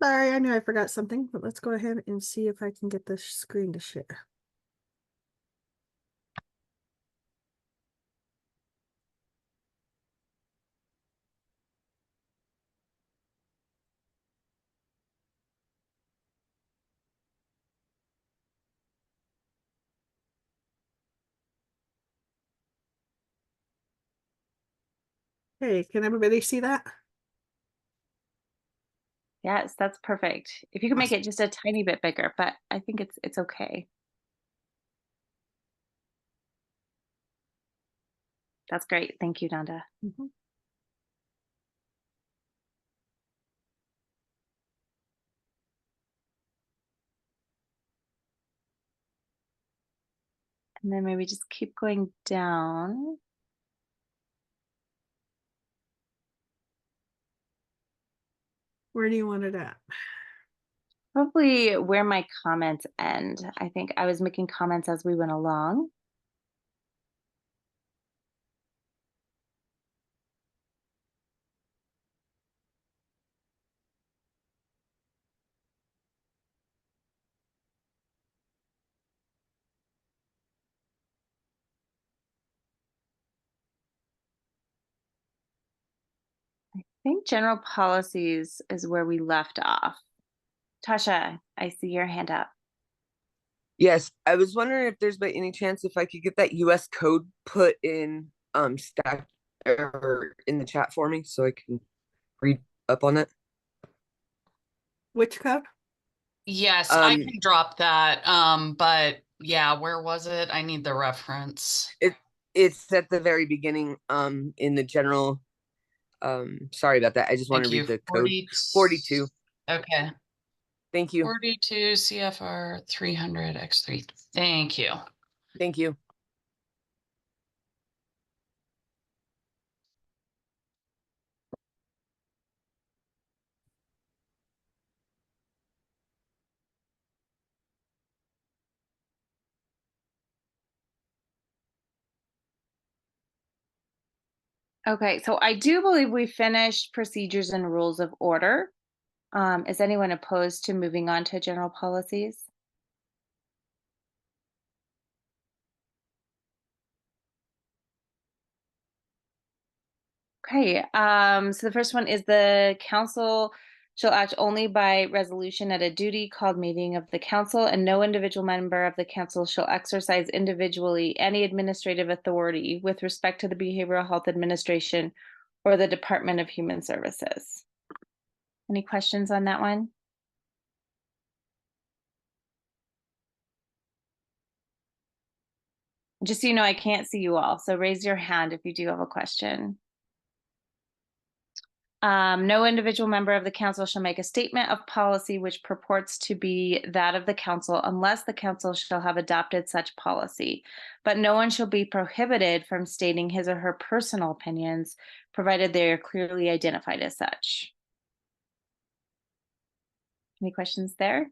Sorry, I knew I forgot something, but let's go ahead and see if I can get the screen to share. Hey, can everybody see that? Yes, that's perfect. If you could make Awesome. it just a tiny bit bigger, but I think it's okay. That's great. Thank you, Nanda. Mhm. And then maybe just keep going down. Where do you want it at? Probably where my comments end. I think I was making comments as we went along. I think general policies is where we left off. Tasha, I see your hand up. Yes, I was wondering if there's by any chance if I could get that US code put in stack or in the chat for me so I can read up on it. Which code? Yes, I can drop that. But yeah, where was it? I need the reference. It's at the very beginning in the general sorry about that. I just want Thank to read you. the code 42. Okay. Thank you. 42 CFR 300X3. Thank you. Thank you. Okay, so I do believe we finished procedures and rules of order. Is anyone opposed to moving on to general policies? Okay, so the first one is the council shall act only by resolution at a duty called meeting of the council, and no individual member of the council shall exercise individually any administrative authority with respect to the Behavioral Health Administration or the Department of Human Services. Any questions on that one? Just so you know, I can't see you all, so raise your hand if you do have a question. No individual member of the council shall make a statement of policy which purports to be that of the council unless the council shall have adopted such policy. But no one shall be prohibited from stating his or her personal opinions, provided they are clearly identified as such. Any questions there?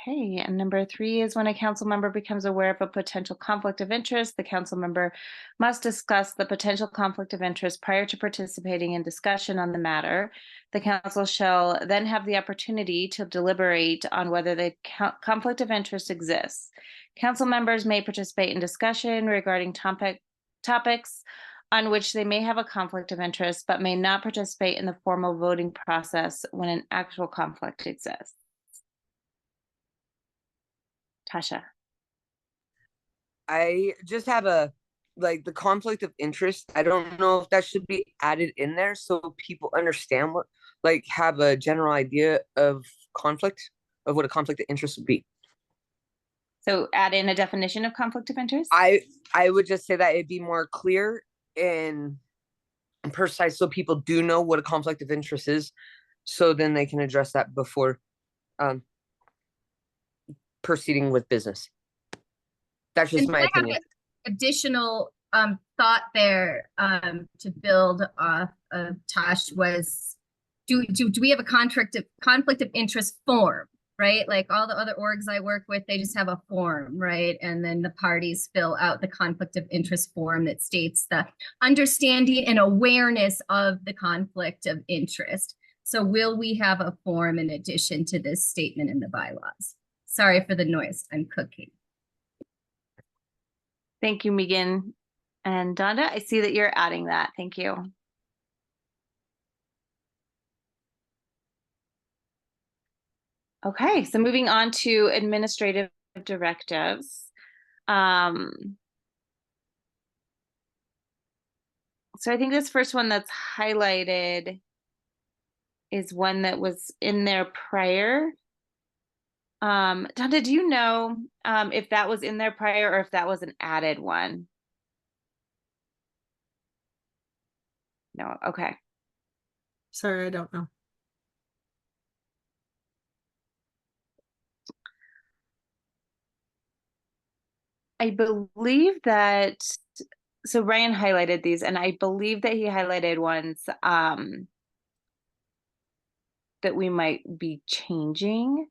Okay, and number 3 is when a council member becomes aware of a potential conflict of interest, the council member must discuss the potential conflict of interest prior to participating in discussion on the matter. The council shall then have the opportunity to deliberate on whether the conflict of interest exists. Council members may participate in discussion regarding topics on which they may have a conflict of interest, but may not participate in the formal voting process when an actual conflict exists. Tasha. I just have the conflict of interest. I don't know if that should be added in there so people understand have a general idea of what a conflict of interest would be. So add in a definition of conflict of interest? I would just say that it'd be more clear and precise so people do know what a conflict of interest is, so then they can address that before proceeding with business. That's just my opinion. Additional thought there to build off of Tosh was, do we have a conflict of interest form? right? Like all the other orgs I work with, they just have a form, right? And then the parties fill out the conflict of interest form that states the understanding and awareness of the conflict of interest. So will we have a form in addition to this statement in the bylaws? Sorry for the noise, I'm cooking. Thank you, Megan. And Donda, I see that you're adding that. Thank you. Okay, so moving on to administrative directives. So I think this first one that's highlighted is one that was in there prior. Donda, do you know if that was in there prior or if that was an added one? No, okay. Sorry, I don't know. I believe that, so Ryan highlighted these, and I believe that he highlighted ones that we might be changing.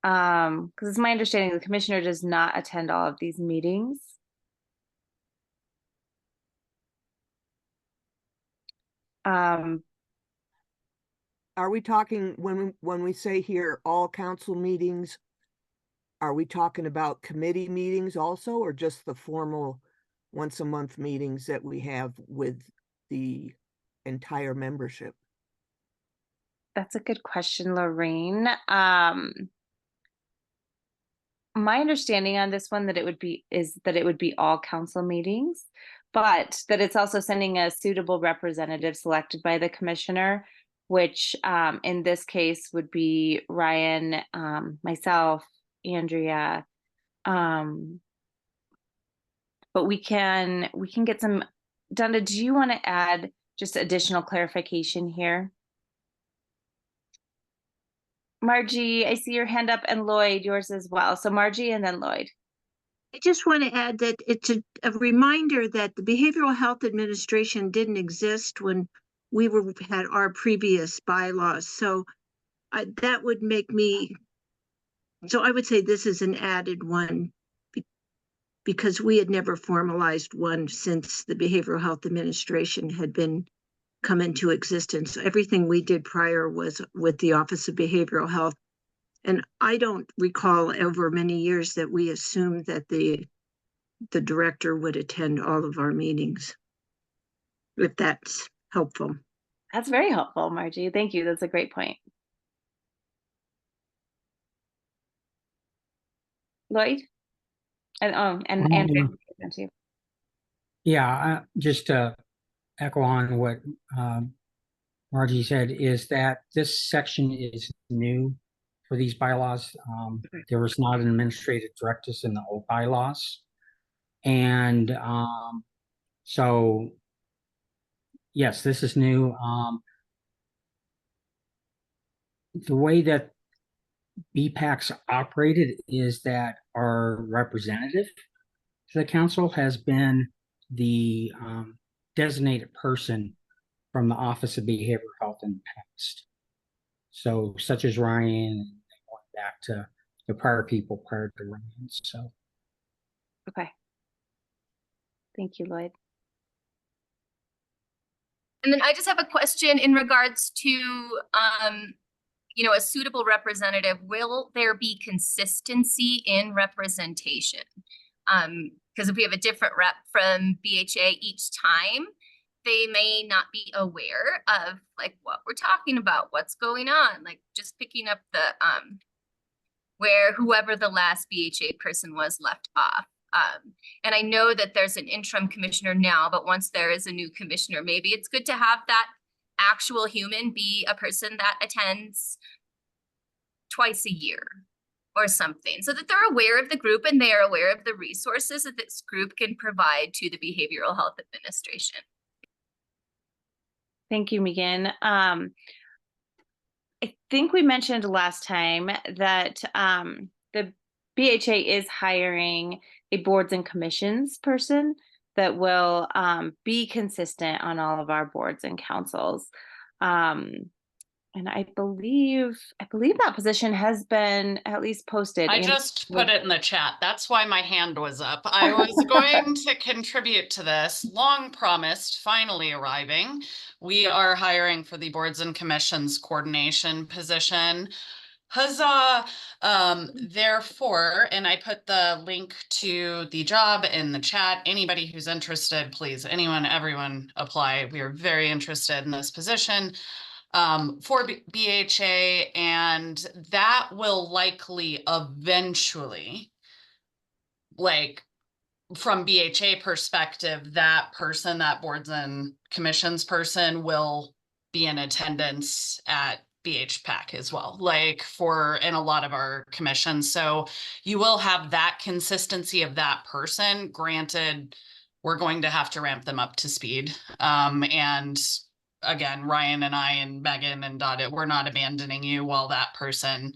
Because it's my understanding the commissioner does not attend all of these meetings. Are we talking, when we say here, all council meetings, are we talking about committee meetings also, or just the formal once a month meetings that we have with the entire membership? That's a good question, Lorraine. My understanding on this one is that it would be all council meetings, but that it's also sending a suitable representative selected by the commissioner, which in this case would be Ryan, myself, Andrea. But we can get some. Donda, do you want to add just additional clarification here? Margie, I see your hand up, and Lloyd, yours as well. So Margie and then Lloyd. I just want to add that it's a reminder that the Behavioral Health Administration didn't exist when we had our previous bylaws. So that would make me, so I would say this is an added one because we had never formalized one since the Behavioral Health Administration had come into existence. Everything we did prior was with the Office of Behavioral Health. And I don't recall over many years that we assumed that the director would attend all of our meetings, if that's helpful. That's very helpful, Margie. Thank you. That's a great point. Lloyd? And Andrea. Yeah, just to echo on what Margie said, is that this section is new for these bylaws. There was not an administrative directors in the old bylaws. And so, yes, this is new. The way that Bhpacs operated is that our representative to the council has been the designated person from the Office of Behavioral Health in the past. So, such as Ryan, and going back to the prior people prior to Ryan. So, okay. Thank you, Lloyd. And then I just have a question in regards to, a suitable representative. Will there be consistency in representation? Because if we have a different rep from BHA each time, they may not be aware of like what we're talking about, what's going on, like just picking up the where whoever the last BHA person was left off. And I know that there's an interim commissioner now, but once there is a new commissioner, maybe it's good to have that actual human be a person that attends twice a year or something, so that they're aware of the group and they're aware of the resources that this group can provide to the Behavioral Health Administration. Thank you, Megan. I think we mentioned last time that the BHA is hiring a boards and commissions person that will be consistent on all of our boards and councils. And I believe that position has been at least posted. I and just put it in the chat. That's why my hand was up. I was going to contribute to this. Long promised, finally arriving. We are hiring for the boards and commissions coordination position. Huzzah! Therefore, and I put the link to the job in the chat. Anybody who's interested, please, anyone, everyone apply. We are very interested in this position for BHA, and that will likely eventually, like from BHA perspective, that person, that boards and commissions person, will be in attendance at BHPAC as well, like in a lot of our commissions. So you will have that consistency of that person. Granted, we're going to have to ramp them up to speed. And again, Ryan and I and Megan and Dottie, we're not abandoning you while that person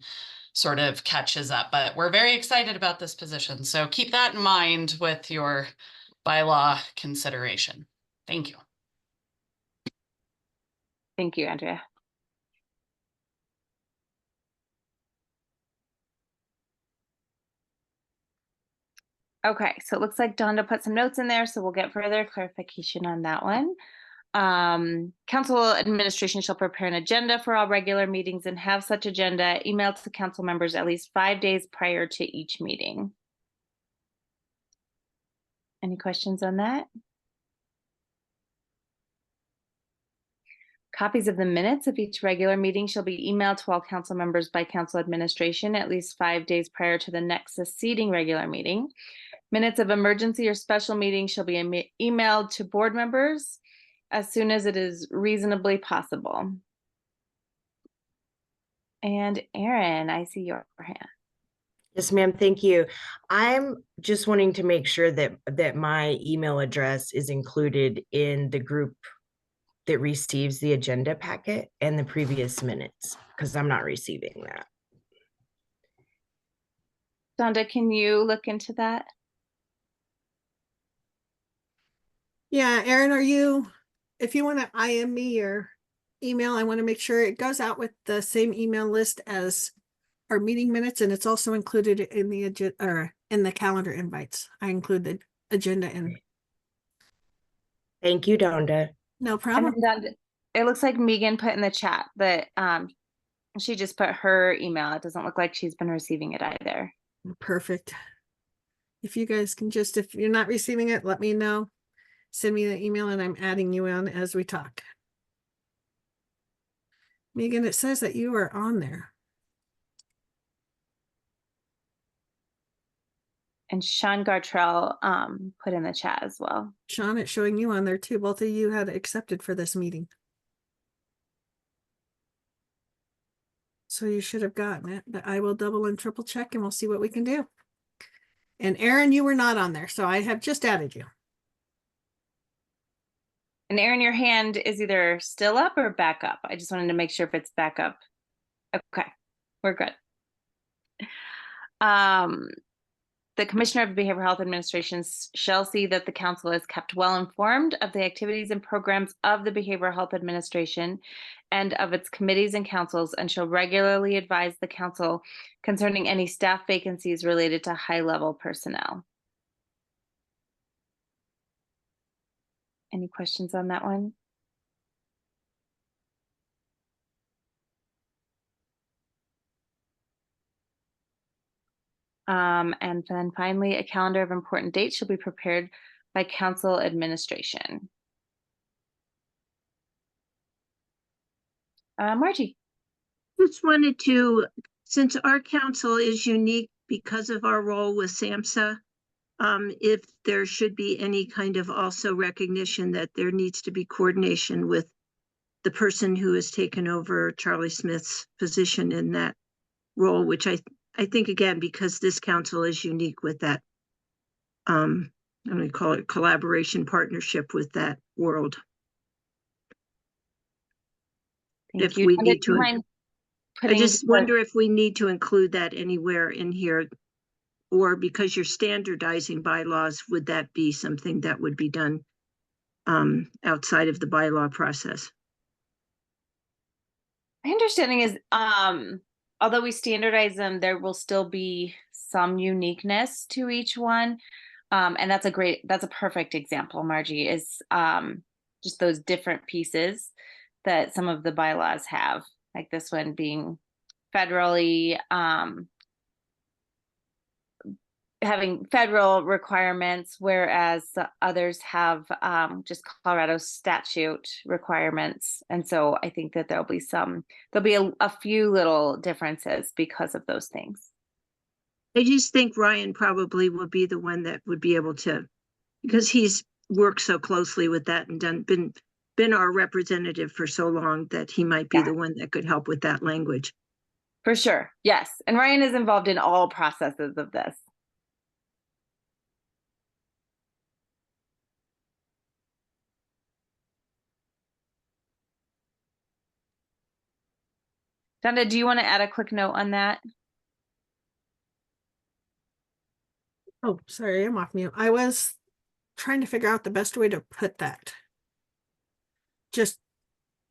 sort of catches up, but we're very excited about this position. So keep that in mind with your bylaw consideration. Thank you. Thank you, Andrea. Okay, so it looks like Donda put some notes in there, so we'll get further clarification on that one. Council administration shall prepare an agenda for all regular meetings and have such agenda emailed to council members at least 5 days prior to each meeting. Any questions on that? Copies of the minutes of each regular meeting shall be emailed to all council members by council administration at least 5 days prior to the next succeeding regular meeting. Minutes of emergency or special meetings shall be emailed to board members as soon as it is reasonably possible. And Erin, I see your hand. Yes, ma'am. Thank you. I'm just wanting to make sure that my email address is included in the group that receives the agenda packet and the previous minutes, because I'm not receiving that. Donda, can you look into that? Yeah, Erin, if you want to IM me your email, I want to make sure it goes out with the same email list as our meeting minutes, and it's also included in the agenda or in the calendar invites. I include the agenda in. Thank you, Donda. No problem. Donda, it looks like Megan put in the chat that she just put her email. It doesn't look like she's been receiving it either. Perfect. If you guys can if you're not receiving it, let me know. Send me the email and I'm adding you on as we talk. Megan, it says that you are on there. And Sean Gartrell put in the chat as well. Sean, it's showing you on there too. Both of you had accepted for this meeting. So you should have gotten it, but I will double and triple check and we'll see what we can do. And Erin, you were not on there, so I have just added you. And Erin, your hand is either still up or back up. I just wanted to make sure if it's back up. Okay, we're good. The Commissioner of Behavioral Health Administration shall see that the council is kept well informed of the activities and programs of the Behavioral Health Administration and of its committees and councils, and shall regularly advise the council concerning any staff vacancies related to high-level personnel. Any questions on that one? And then finally, a calendar of important dates shall be prepared by council administration. Margie. Just wanted to, since our council is unique because of our role with SAMHSA, if there should be any kind of also recognition that there needs to be coordination with the person who has taken over Charlie Smith's position in that role, which I think, again, because this council is unique with that, I'm going to call it collaboration partnership with that world. If we need to, I just wonder if we need to include that anywhere in here, or because you're standardizing bylaws, would that be something that would be done outside of the bylaw process? My understanding is, although we standardize them, there will still be some uniqueness to each one. And that's a perfect example, Margie, is just those different pieces that some of the bylaws have, like this one being federally, having federal requirements, whereas the others have just Colorado statute requirements. And so I think that there'll be a few little differences because of those things. I just think Ryan probably would be the one that would be able to, because he's worked so closely with that and been our representative for so long, that he might be the one that could help with that language. For sure. Yes. And Ryan is involved in all processes of this. Donna, do you want to add a quick note on that? Oh, sorry, I'm off mute. I was trying to figure out the best way to put that. Just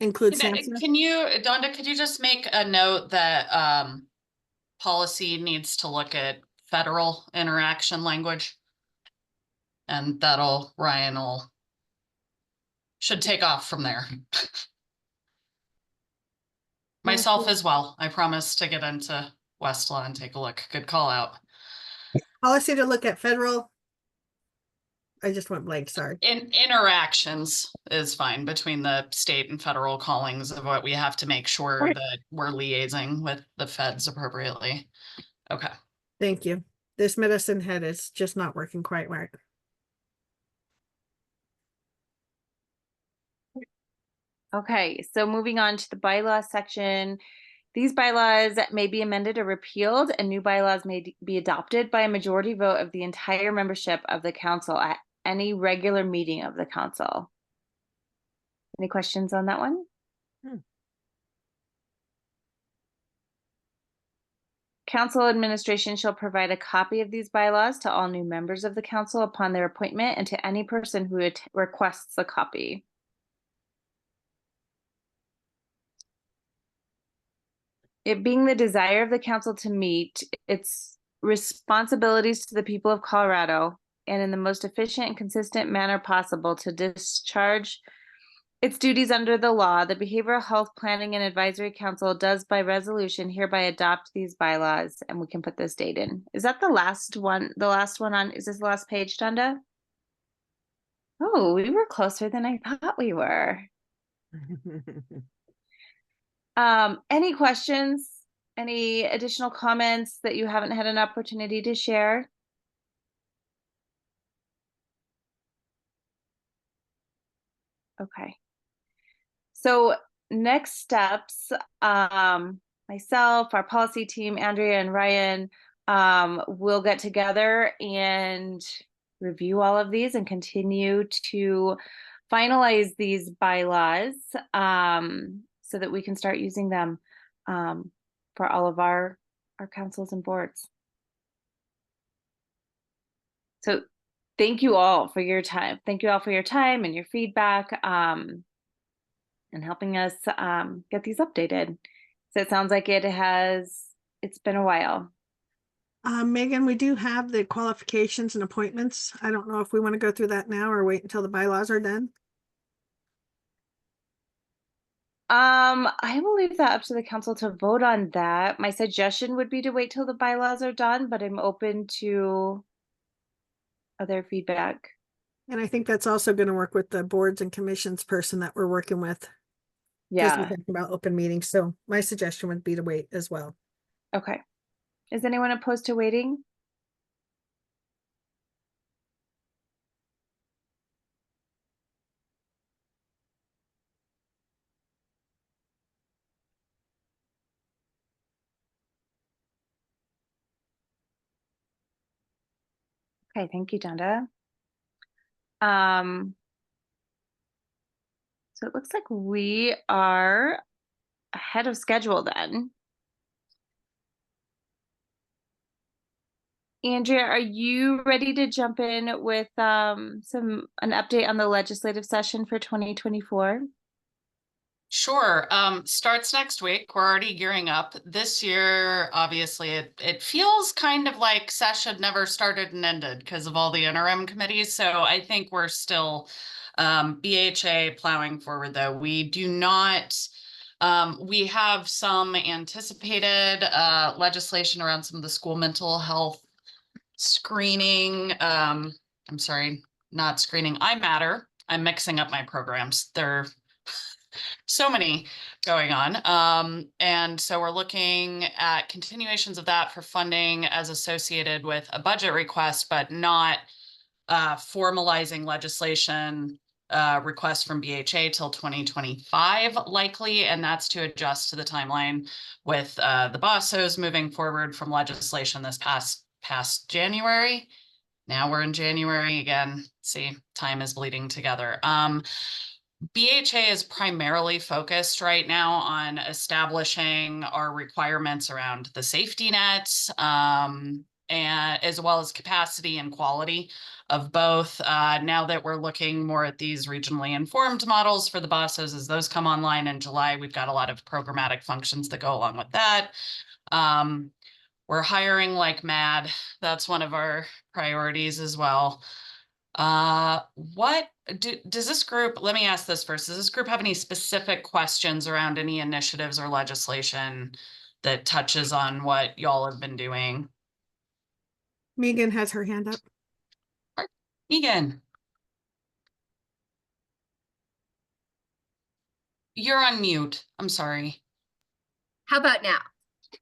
include Samson. Can you, Donda, could you just make a note that policy needs to look at federal interaction language? And Ryan should take off from there. Myself as well. I promise to get into Westlaw and take a look. Good call out. Policy to look at federal. I just went blank, sorry. Interactions is fine between the state and federal callings of what we have to make sure that we're liaising with the feds appropriately. Okay. Thank you. This medicine head is just not working quite right. Okay, so moving on to the bylaws section. These bylaws may be amended or repealed, and new bylaws may be adopted by a majority vote of the entire membership of the council at any regular meeting of the council. Any questions on that one? Council administration shall provide a copy of these bylaws to all new members of the council upon their appointment and to any person who requests a copy. It being the desire of the council to meet its responsibilities to the people of Colorado and in the most efficient and consistent manner possible to discharge its duties under the law, the Behavioral Health Planning and Advisory Council does by resolution hereby adopt these bylaws, and we can put this date in. Is that the last one? The last one on, is this the last page, Donda? Oh, we were closer than I thought we were. Any questions? Any additional comments that you haven't had an opportunity to share? Okay. So next steps, myself, our policy team, Andrea and Ryan, will get together and review all of these and continue to finalize these bylaws so that we can start using them for all of our councils and boards. So thank you all for your time. Thank you all for your time and your feedback and helping us get these updated. So it sounds like it's been a while. Megan, we do have the qualifications and appointments. I don't know if we want to go through that now or wait until the bylaws are done. I will leave that up to the council to vote on that. My suggestion would be to wait till the bylaws are done, but I'm open to other feedback. And I think that's also going to work with the boards and commissions person that we're working with. Yeah. We're talking about open meetings. So my suggestion would be to wait as well. Okay. Is anyone opposed to waiting? Okay, thank you, Donda. So it looks like we are ahead of schedule then. Andrea, are you ready to jump in with an update on the legislative session for 2024? Sure. Starts next week. We're already gearing up. This year, obviously, it feels kind of like session never started and ended because of all the interim committees. So I think we're still BHA plowing forward, though. We do not. We have some anticipated legislation around some of the school mental health screening. I'm sorry, not screening. I Matter. I'm mixing up my programs. They're so many going on. And so we're looking at continuations of that for funding as associated with a budget request, but not formalizing legislation request from BHA till 2025 likely, and that's to adjust to the timeline with the BOSSOs moving forward from legislation this past January. Now we're in January again. See, time is bleeding together. BHA is primarily focused right now on establishing our requirements around the safety nets, and as well as capacity and quality of both. Now that we're looking more at these regionally informed models for the BOSSOs, as those come online in July, we've got a lot of programmatic functions that go along with that. We're hiring like mad. That's one of our priorities as well. What does this group, let me ask this first, does this group have any specific questions around any initiatives or legislation that touches on what y'all have been doing? Megan has her hand up. Megan. You're on mute. I'm sorry. How about now?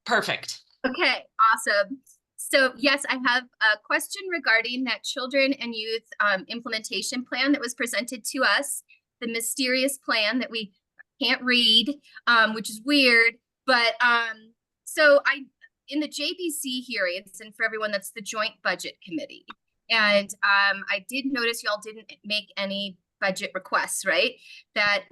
Perfect. Okay, awesome. So yes, I have a question regarding that children and youth implementation plan that was presented to us, the mysterious plan that we can't read, which is weird. But so in the JBC hearings, and for everyone, that's the Joint Budget Committee. And I did notice y'all didn't make any budget requests, right? That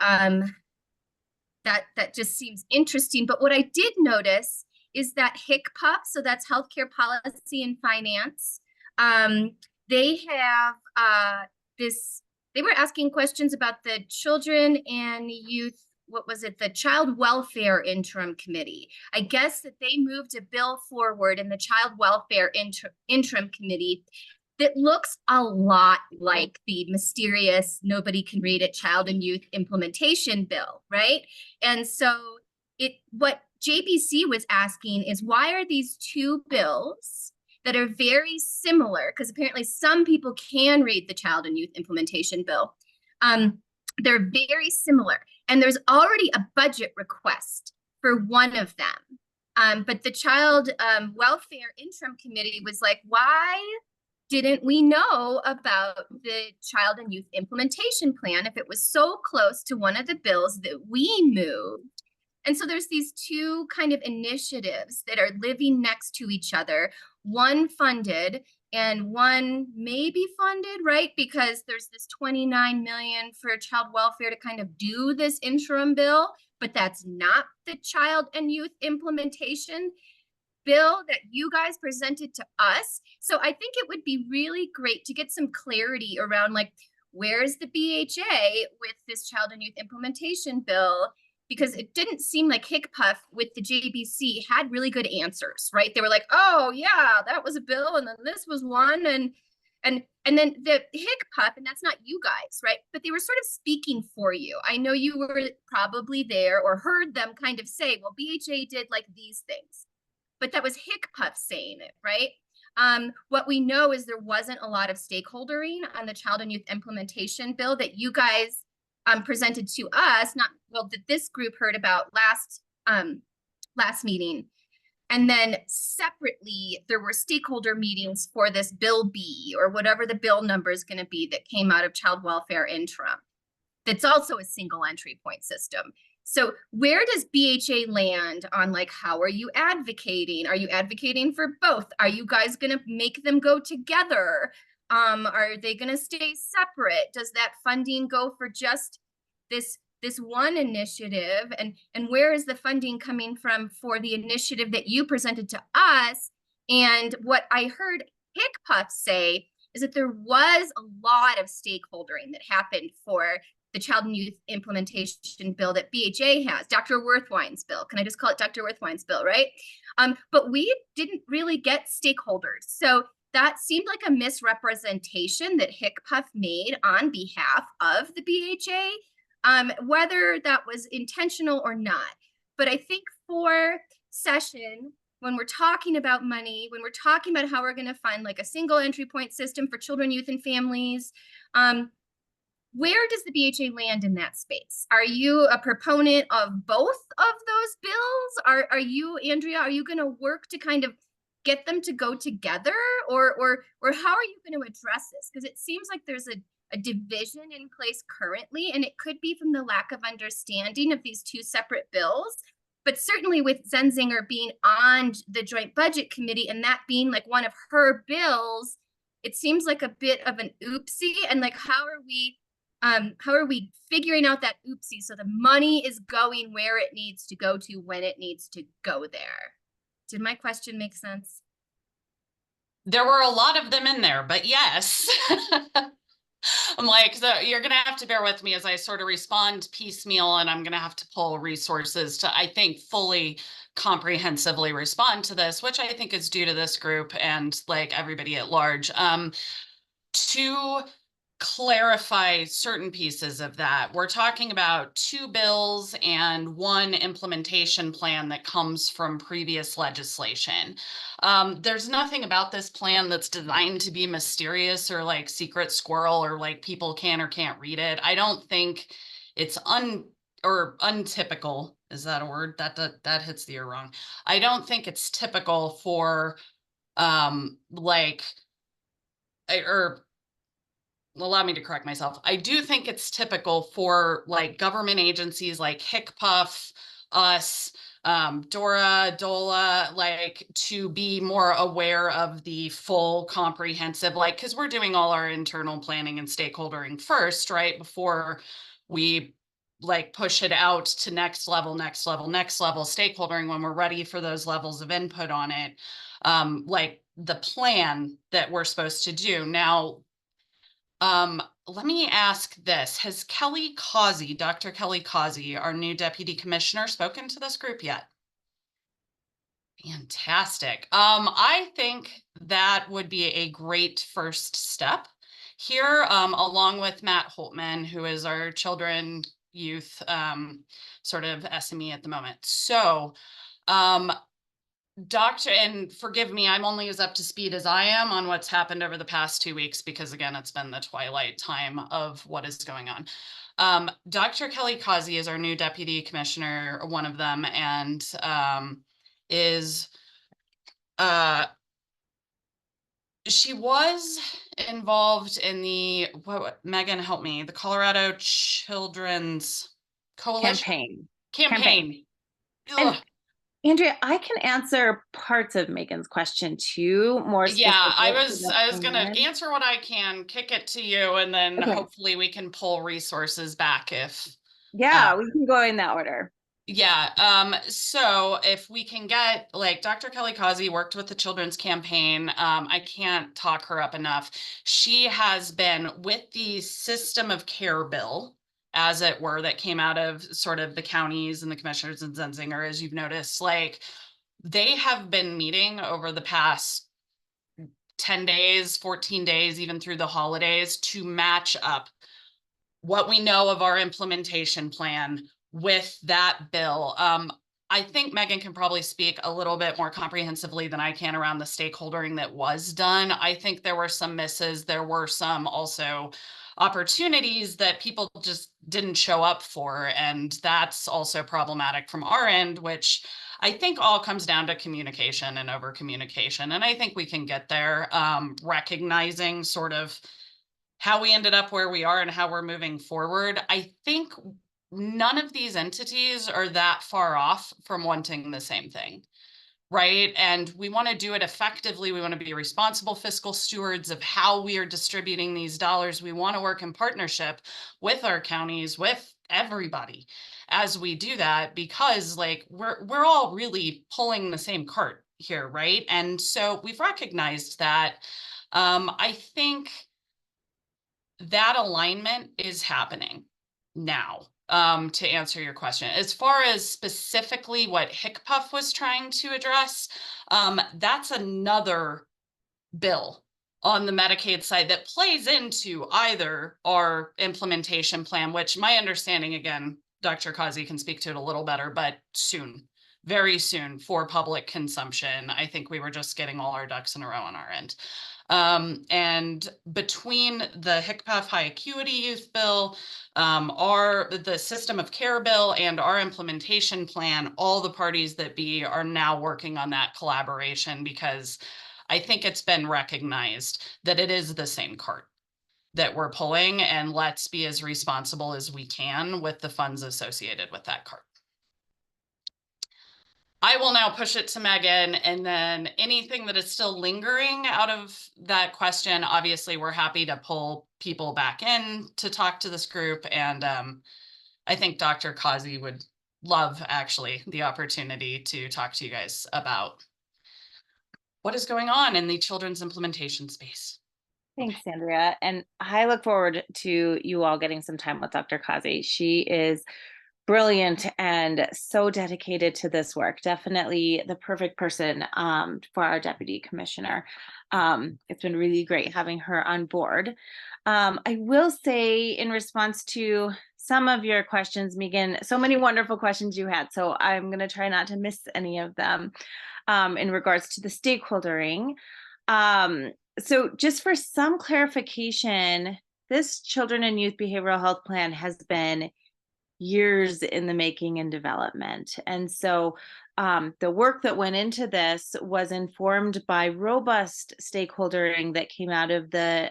just seems interesting. But what I did notice is that HCPF, so that's Healthcare Policy and Finance. They have they were asking questions about the Children and Youth, what was it, the Child Welfare Interim Committee. I guess that they moved a bill forward in the Child Welfare Interim Committee that looks a lot like the mysterious, nobody can read it, Child and Youth Implementation Bill, right? And so what JBC was asking is, why are these two bills that are very similar, because apparently some people can read the Child and Youth Implementation Bill, they're very similar, and there's already a budget request for one of them, but the Child Welfare Interim Committee was like, why didn't we know about the Child and Youth Implementation Plan if it was so close to one of the bills that we moved? And so there's these two kind of initiatives that are living next to each other, one funded and one maybe funded, right? Because there's this 29 million for child welfare to kind of do this interim bill, but that's not the Child and Youth Implementation Bill that you guys presented to us. So I think it would be really great to get some clarity around, like, where's the BHA with this Child and Youth Implementation Bill? Because it didn't seem like HCPF with the JBC had really good answers, right? They were like, oh yeah, that was a bill, and then this was one, and then the HCPF, and that's not you guys, right? But they were sort of speaking for you. I know you were probably there or heard them kind of say, well, BHA did like these things, but that was HCPF saying it, right? What we know is there wasn't a lot of stakeholdering on the Child and Youth Implementation Bill that you guys presented to us, that this group heard about last meeting. And then separately, there were stakeholder meetings for this Bill B, or whatever the bill number is going to be, that came out of Child Welfare Interim. That's also a single entry point system. So where does BHA land on, like, how are you advocating? Are you advocating for both? Are you guys going to make them go together? Are they going to stay separate? Does that funding go for just this one initiative? And where is the funding coming from for the initiative that you presented to us? And what I heard HCPF say is that there was a lot of stakeholdering that happened for the Child and Youth Implementation Bill that BHA has, Dr. Werthwein's bill. Can I just call it Dr. Werthwein's bill, right? But we didn't really get stakeholders. So that seemed like a misrepresentation that HICPUF made on behalf of the BHA, whether that was intentional or not. But I think for session, when we're talking about money, when we're talking about how we're going to fund like a single entry point system for children, youth, and families, where does the BHA land in that space? Are you a proponent of both of those bills? Are you, Andrea, are you going to work to kind of get them to go together, or how are you going to address this? Because it seems like there's a division in place currently, and it could be from the lack of understanding of these two separate bills. But certainly with Zenzinger being on the Joint Budget Committee and that being like one of her bills, it seems like a bit of an oopsie. And like, how are we figuring out that oopsie so the money is going where it needs to go to when it needs to go there? Did my question make sense? There were a lot of them in there, but yes. I'm like, so you're going to have to bear with me as I sort of respond piecemeal, and I'm going to have to pull resources to, I think, fully comprehensively respond to this, which I think is due to this group and like everybody at large. To clarify certain pieces of that, we're talking about 2 bills and 1 implementation plan that comes from previous legislation. There's nothing about this plan that's designed to be mysterious or like secret squirrel or like people can or can't read it. I don't think it's untypical. Is that a word? That hits the ear wrong. I don't think it's typical for allow me to correct myself. I do think it's typical for like government agencies like HICPUF, us, DORA, DOLA, like to be more aware of the full comprehensive, like, because we're doing all our internal planning and stakeholdering first, right? Before we like push it out to next level stakeholdering when we're ready for those levels of input on it. Like the plan that we're supposed to do. Now, let me ask this. Has Kelly Causey, Dr. Kelly Causey, our new deputy commissioner, spoken to this group yet? Fantastic. I think that would be a great first step here, along with Matt Holtman, who is our children, youth, sort of SME at the moment. So, Doctor, and forgive me, I'm only as up to speed as I am on what's happened over the past 2 weeks, because again, it's been the twilight time of what is going on. Dr. Kelly Causey is our new deputy commissioner, one of them, and she was involved in the, Megan, help me, the Colorado Children's Coalition campaign. And Andrea, I can answer parts of Megan's question too, more specific. Yeah, I was gonna answer what I can, kick it to you, and then hopefully we can pull resources back if. Yeah, we can go in that order. Yeah, so if we can get, like, Dr. Kelly Causey worked with the Children's Campaign. I can't talk her up enough. She has been with the System of Care bill, as it were, that came out of sort of the counties and the commissioners and Zenzinger, as you've noticed. Like, they have been meeting over the past 10 days, 14 days, even through the holidays, to match up what we know of our implementation plan with that bill. I think Megan can probably speak a little bit more comprehensively than I can around the stakeholdering that was done. I think there were some misses. There were some also opportunities that people just didn't show up for. And that's also problematic from our end, which I think all comes down to communication and over communication. And I think we can get there, recognizing sort of how we ended up where we are and how we're moving forward. I think none of these entities are that far off from wanting the same thing, right? And we want to do it effectively. We want to be responsible fiscal stewards of how we are distributing these dollars. We want to work in partnership with our counties, with everybody as we do that, because like we're all really pulling the same cart here, right? And so we've recognized that. I think that alignment is happening. now, to answer your question. As far as specifically what HICPUF was trying to address, that's another bill on the Medicaid side that plays into either our implementation plan, which my understanding, again, Dr. Kazi can speak to it a little better, but soon, very soon for public consumption. I think we were just getting all our ducks in a row on our end. And between the HICPUF high acuity youth bill, the system of care bill, and our implementation plan, all the parties that be are now working on that collaboration, because I think it's been recognized that it is the same cart that we're pulling, and let's be as responsible as we can with the funds associated with that cart. I will now push it to Megan, and then anything that is still lingering out of that question, obviously we're happy to pull people back in to talk to this group. And I think Dr. Kazi would love actually the opportunity to talk to you guys about what is going on in the children's implementation space. Thanks, Andrea. And I look forward to you all getting some time with Dr. Kazi. She is brilliant and so dedicated to this work. Definitely the perfect person for our deputy commissioner. It's been really great having her on board. I will say, in response to some of your questions, Megan, so many wonderful questions you had. So I'm going to try not to miss any of them in regards to the stakeholdering. So just for some clarification, this children and youth behavioral health plan has been years in the making and development. And so the work that went into this was informed by robust stakeholdering that came out of the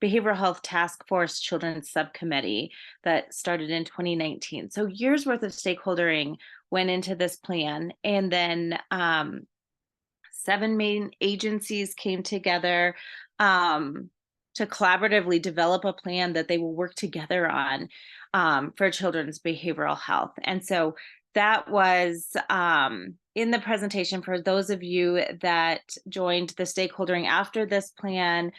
Behavioral Health Task Force Children's Subcommittee that started in 2019. So years worth of stakeholdering went into this plan. And then 7 main agencies came together to collaboratively develop a plan that they will work together on for children's behavioral health. And so that was in the presentation for those of you that joined the stakeholdering after this plan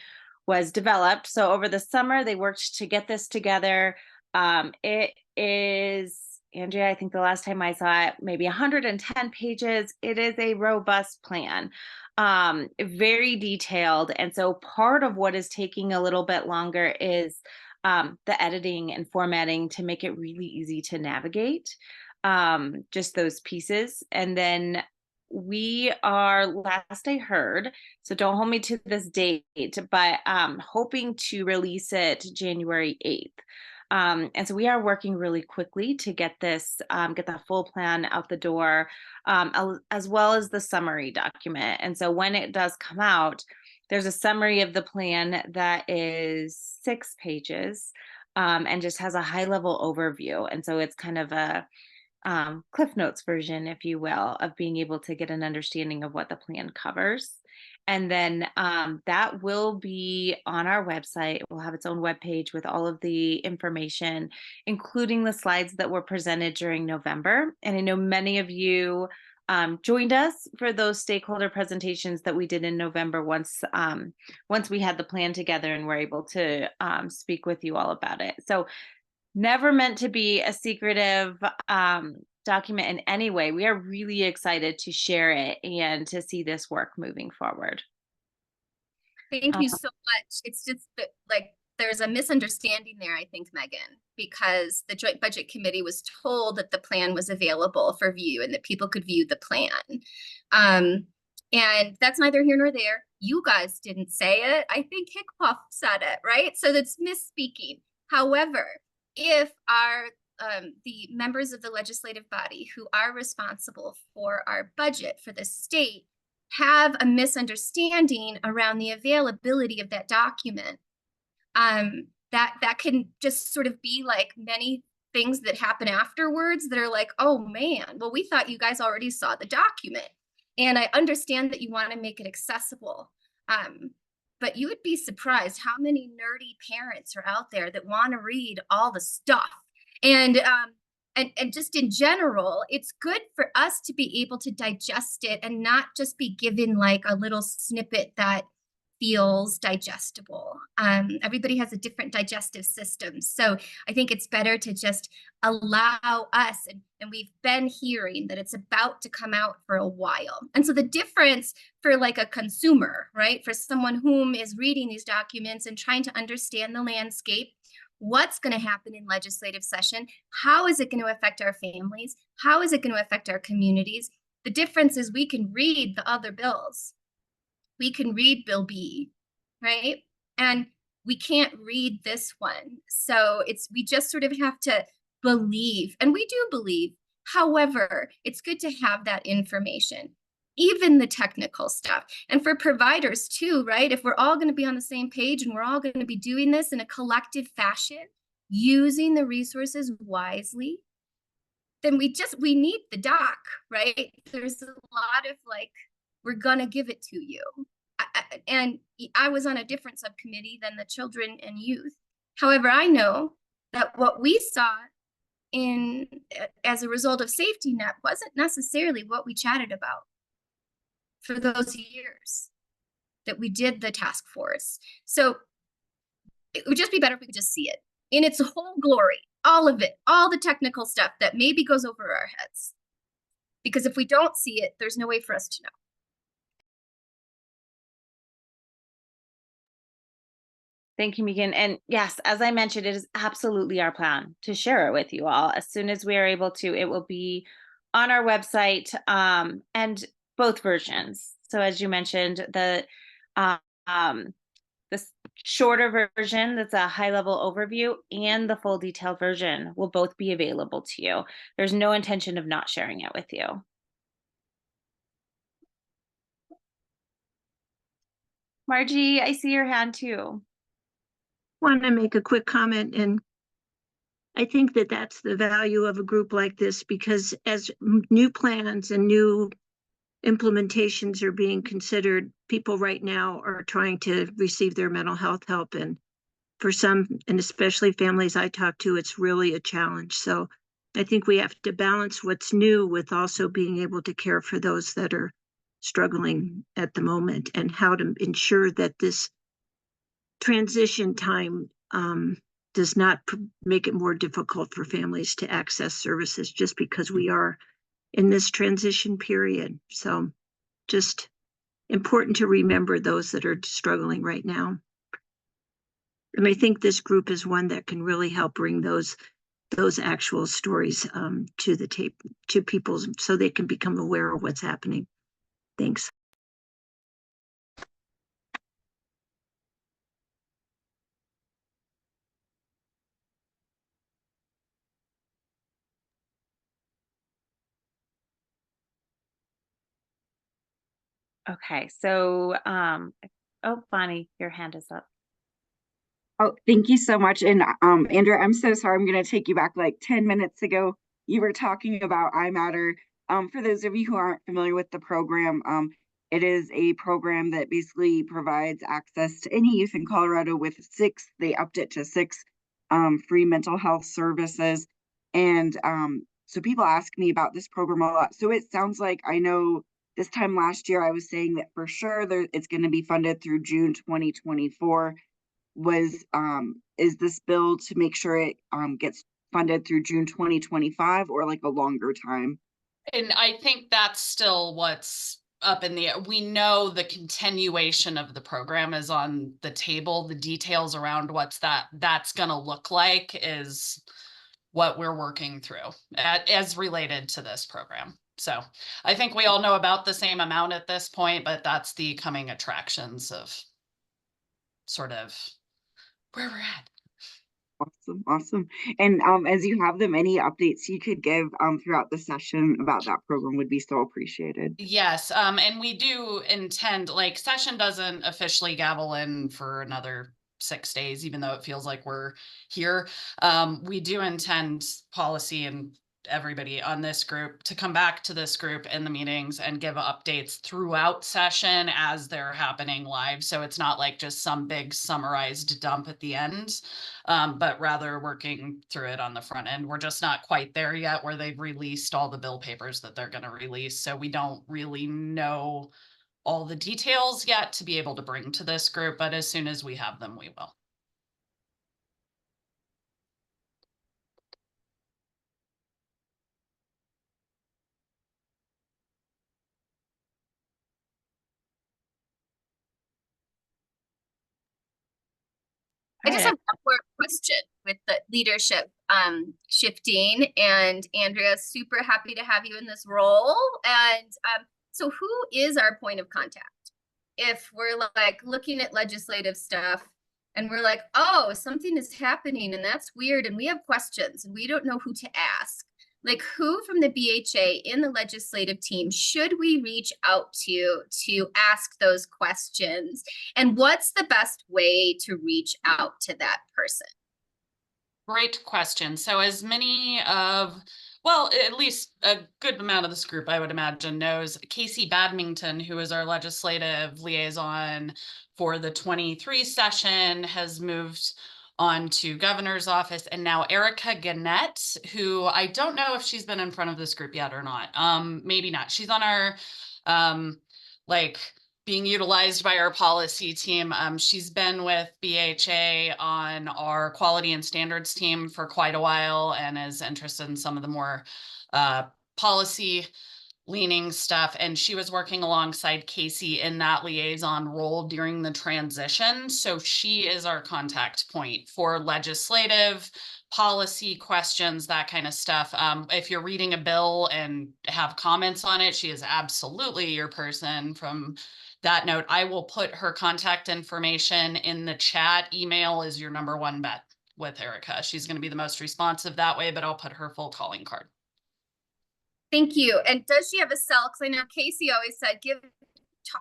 was developed. So over the summer, they worked to get this together. It is, Andrea, I think the last time I saw it, maybe 110 pages. It is a robust plan, very detailed. And so part of what is taking a little bit longer is the editing and formatting to make it really easy to navigate, just those pieces. And then we are, last I heard, so don't hold me to this date, but hoping to release it January 8th. And so we are working really quickly to get this, get the full plan out the door, as well as the summary document. And so when it does come out, there's a summary of the plan that is 6 pages and just has a high level overview. And so it's kind of a Cliff Notes version, if you will, of being able to get an understanding of what the plan covers. And then that will be on our website. It will have its own webpage with all of the information, including the slides that were presented during November. And I know many of you joined us for those stakeholder presentations that we did in November once we had the plan together and were able to speak with you all about it. So never meant to be a secretive document in any way. We are really excited to share it and to see this work moving forward. Thank you so much. It's just that, like, there's a misunderstanding there, I think, Megan, because the Joint Budget Committee was told that the plan was available for view and that people could view the plan. And that's neither here nor there. You guys didn't say it. I think HICPUF said it, right? So that's misspeaking. However, if our the members of the legislative body who are responsible for our budget for the state have a misunderstanding around the availability of that document, that can just sort of be like many things that happen afterwards that are like, oh man, well, we thought you guys already saw the document. And I understand that you want to make it accessible. But you would be surprised how many nerdy parents are out there that want to read all the stuff. And just in general, it's good for us to be able to digest it and not just be given like a little snippet that feels digestible. Everybody has a different digestive system. So I think it's better to just allow us, and we've been hearing that it's about to come out for a while. And so the difference for like a consumer, right, for someone whom is reading these documents and trying to understand the landscape, what's going to happen in legislative session, how is it going to affect our families, how is it going to affect our communities? The difference is we can read the other bills. We can read Bill B, right? And we can't read this one. So we just sort of have to believe, and we do believe. However, it's good to have that information, even the technical stuff. And for providers too, right? If we're all going to be on the same page and we're all going to be doing this in a collective fashion, using the resources wisely, then we need the doc, right? There's a lot of like, we're gonna give it to you. And I was on a different subcommittee than the children and youth. However, I know that what we saw as a result of safety net wasn't necessarily what we chatted about for those years that we did the task force. So it would just be better if we could just see it in its whole glory, all of it, all the technical stuff that maybe goes over our heads. Because if we don't see it, there's no way for us to know. Thank you, Megan. And yes, as I mentioned, it is absolutely our plan to share it with you all. As soon as we are able to, it will be on our website, and both versions. So as you mentioned, the shorter version that's a high-level overview and the full detailed version will both be available to you. There's no intention of not sharing it with you. Margie, I see your hand too. Want to make a quick comment, and I think that that's the value of a group like this, because as new plans and new implementations are being considered, people right now are trying to receive their mental health help, and for some, and especially families I talk to, it's really a challenge. So I think we have to balance what's new with also being able to care for those that are struggling at the moment, and how to ensure that this transition time does not make it more difficult for families to access services, just because we are in this transition period. So just important to remember those that are struggling right now. And I think this group is one that can really help bring those actual stories to the tape, to people, so they can become aware of what's happening. Thanks. Okay, so oh, Bonnie, your hand is up. Oh, thank you so much. And Andrew, I'm so sorry. I'm going to take you back like 10 minutes ago. You were talking about iMatter. For those of you who aren't familiar with the program, it is a program that basically provides access to any youth in Colorado with they upped it to 6 free mental health services. And so people ask me about this program a lot. So it sounds like, I know this time last year, I was saying that for sure it's going to be funded through June 2024. Is this bill to make sure it gets funded through June 2025, or like a longer time? And I think that's still what's up in the air. We know the continuation of the program is on the table. The details around that's going to look like is what we're working through as related to this program. So I think we all know about the same amount at this point, but that's the coming attractions of sort of where we're at. Awesome. And as you have them, any updates you could give throughout the session about that program would be so appreciated. Yes, and we do intend, like, session doesn't officially gavel in for another 6 days, even though it feels like we're here. We do intend policy and everybody on this group to come back to this group in the meetings and give updates throughout session as they're happening live. So it's not like just some big summarized dump at the end, but rather working through it on the front end. We're just not quite there yet where they've released all the bill papers that they're going to release. So we don't really know all the details yet to be able to bring to this group, but as soon as we have them, we will. I just have one more question with the leadership shifting, and Andrea, super happy to have you in this role. And so who is our point of contact? If we're like looking at legislative stuff and we're like, oh, something is happening and that's weird and we have questions and we don't know who to ask. Like, who from the BHA in the legislative team should we reach out to ask those questions? And what's the best way to reach out to that person? Great question. So as many of, well, at least a good amount of this group, I would imagine, knows Casey Badmington, who is our legislative liaison for the 23 session, has moved on to governor's office, and now Erica Gannett, who I don't know if she's been in front of this group yet or not. Maybe not. She's on our being utilized by our policy team. She's been with BHA on our quality and standards team for quite a while and is interested in some of the more policy leaning stuff. And she was working alongside Casey in that liaison role during the transition. So she is our contact point for legislative policy questions, that kind of stuff. If you're reading a bill and have comments on it, she is absolutely your person. From that note, I will put her contact information in the chat. Email is your number one bet with Erica. She's going to be the most responsive that way, but I'll put her full calling card. Thank you. And does she have a cell? Because I know Casey always said,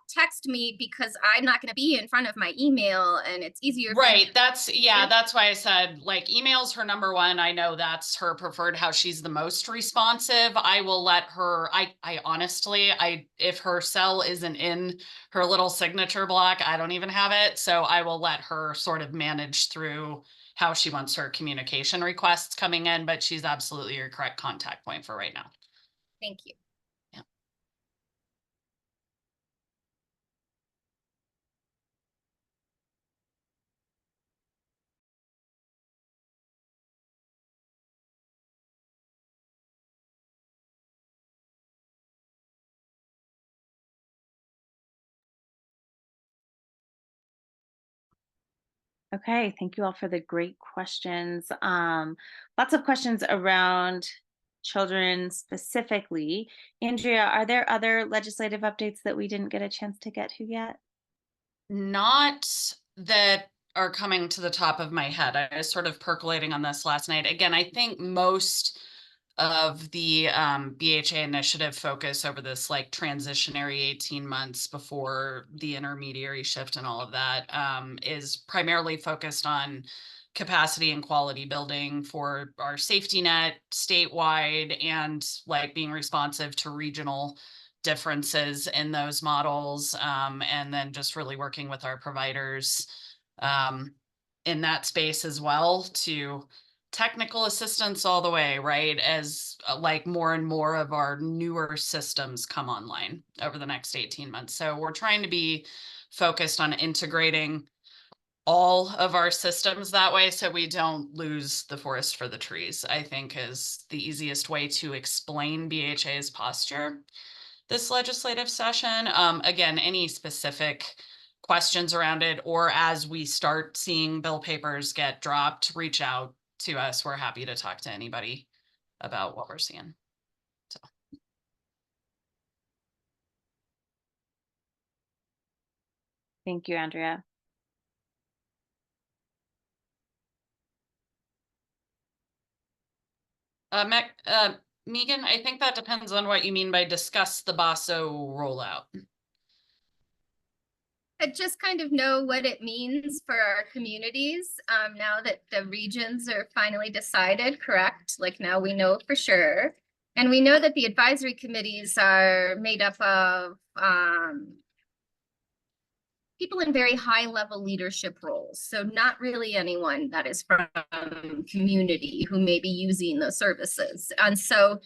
text me because I'm not going to be in front of my email and it's easier. Right. That's why I said, like, email's her number one. I know that's her preferred, how she's the most responsive. I will let her, I honestly, if her cell isn't in her little signature block, I don't even have it. So I will let her sort of manage through how she wants her communication requests coming in, but she's absolutely your correct contact point for right now. Thank you. Yeah. Okay, thank you all for the great questions. Lots of questions around children specifically. Andrea, are there other legislative updates that we didn't get a chance to get to yet? Not that are coming to the top of my head. I was sort of percolating on this last night. Again, I think most of the BHA initiative focus over this like transitionary 18 months before the intermediary shift and all of that is primarily focused on capacity and quality building for our safety net statewide, and like being responsive to regional differences in those models, and then just really working with our providers in that space as well, to technical assistance all the way, right? As like more and more of our newer systems come online over the next 18 months. So we're trying to be focused on integrating all of our systems that way so we don't lose the forest for the trees, I think is the easiest way to explain BHA's posture this legislative session. Again, any specific questions around it, or as we start seeing bill papers get dropped, reach out to us. We're happy to talk to anybody about what we're seeing. So. Thank you, Andrea. Megan, I think that depends on what you mean by discuss the BASO rollout. I just kind of know what it means for our communities now that the regions are finally decided, correct? Like now we know for sure. And we know that the advisory committees are made up of people in very high level leadership roles. So not really anyone that is from community who may be using the services. And so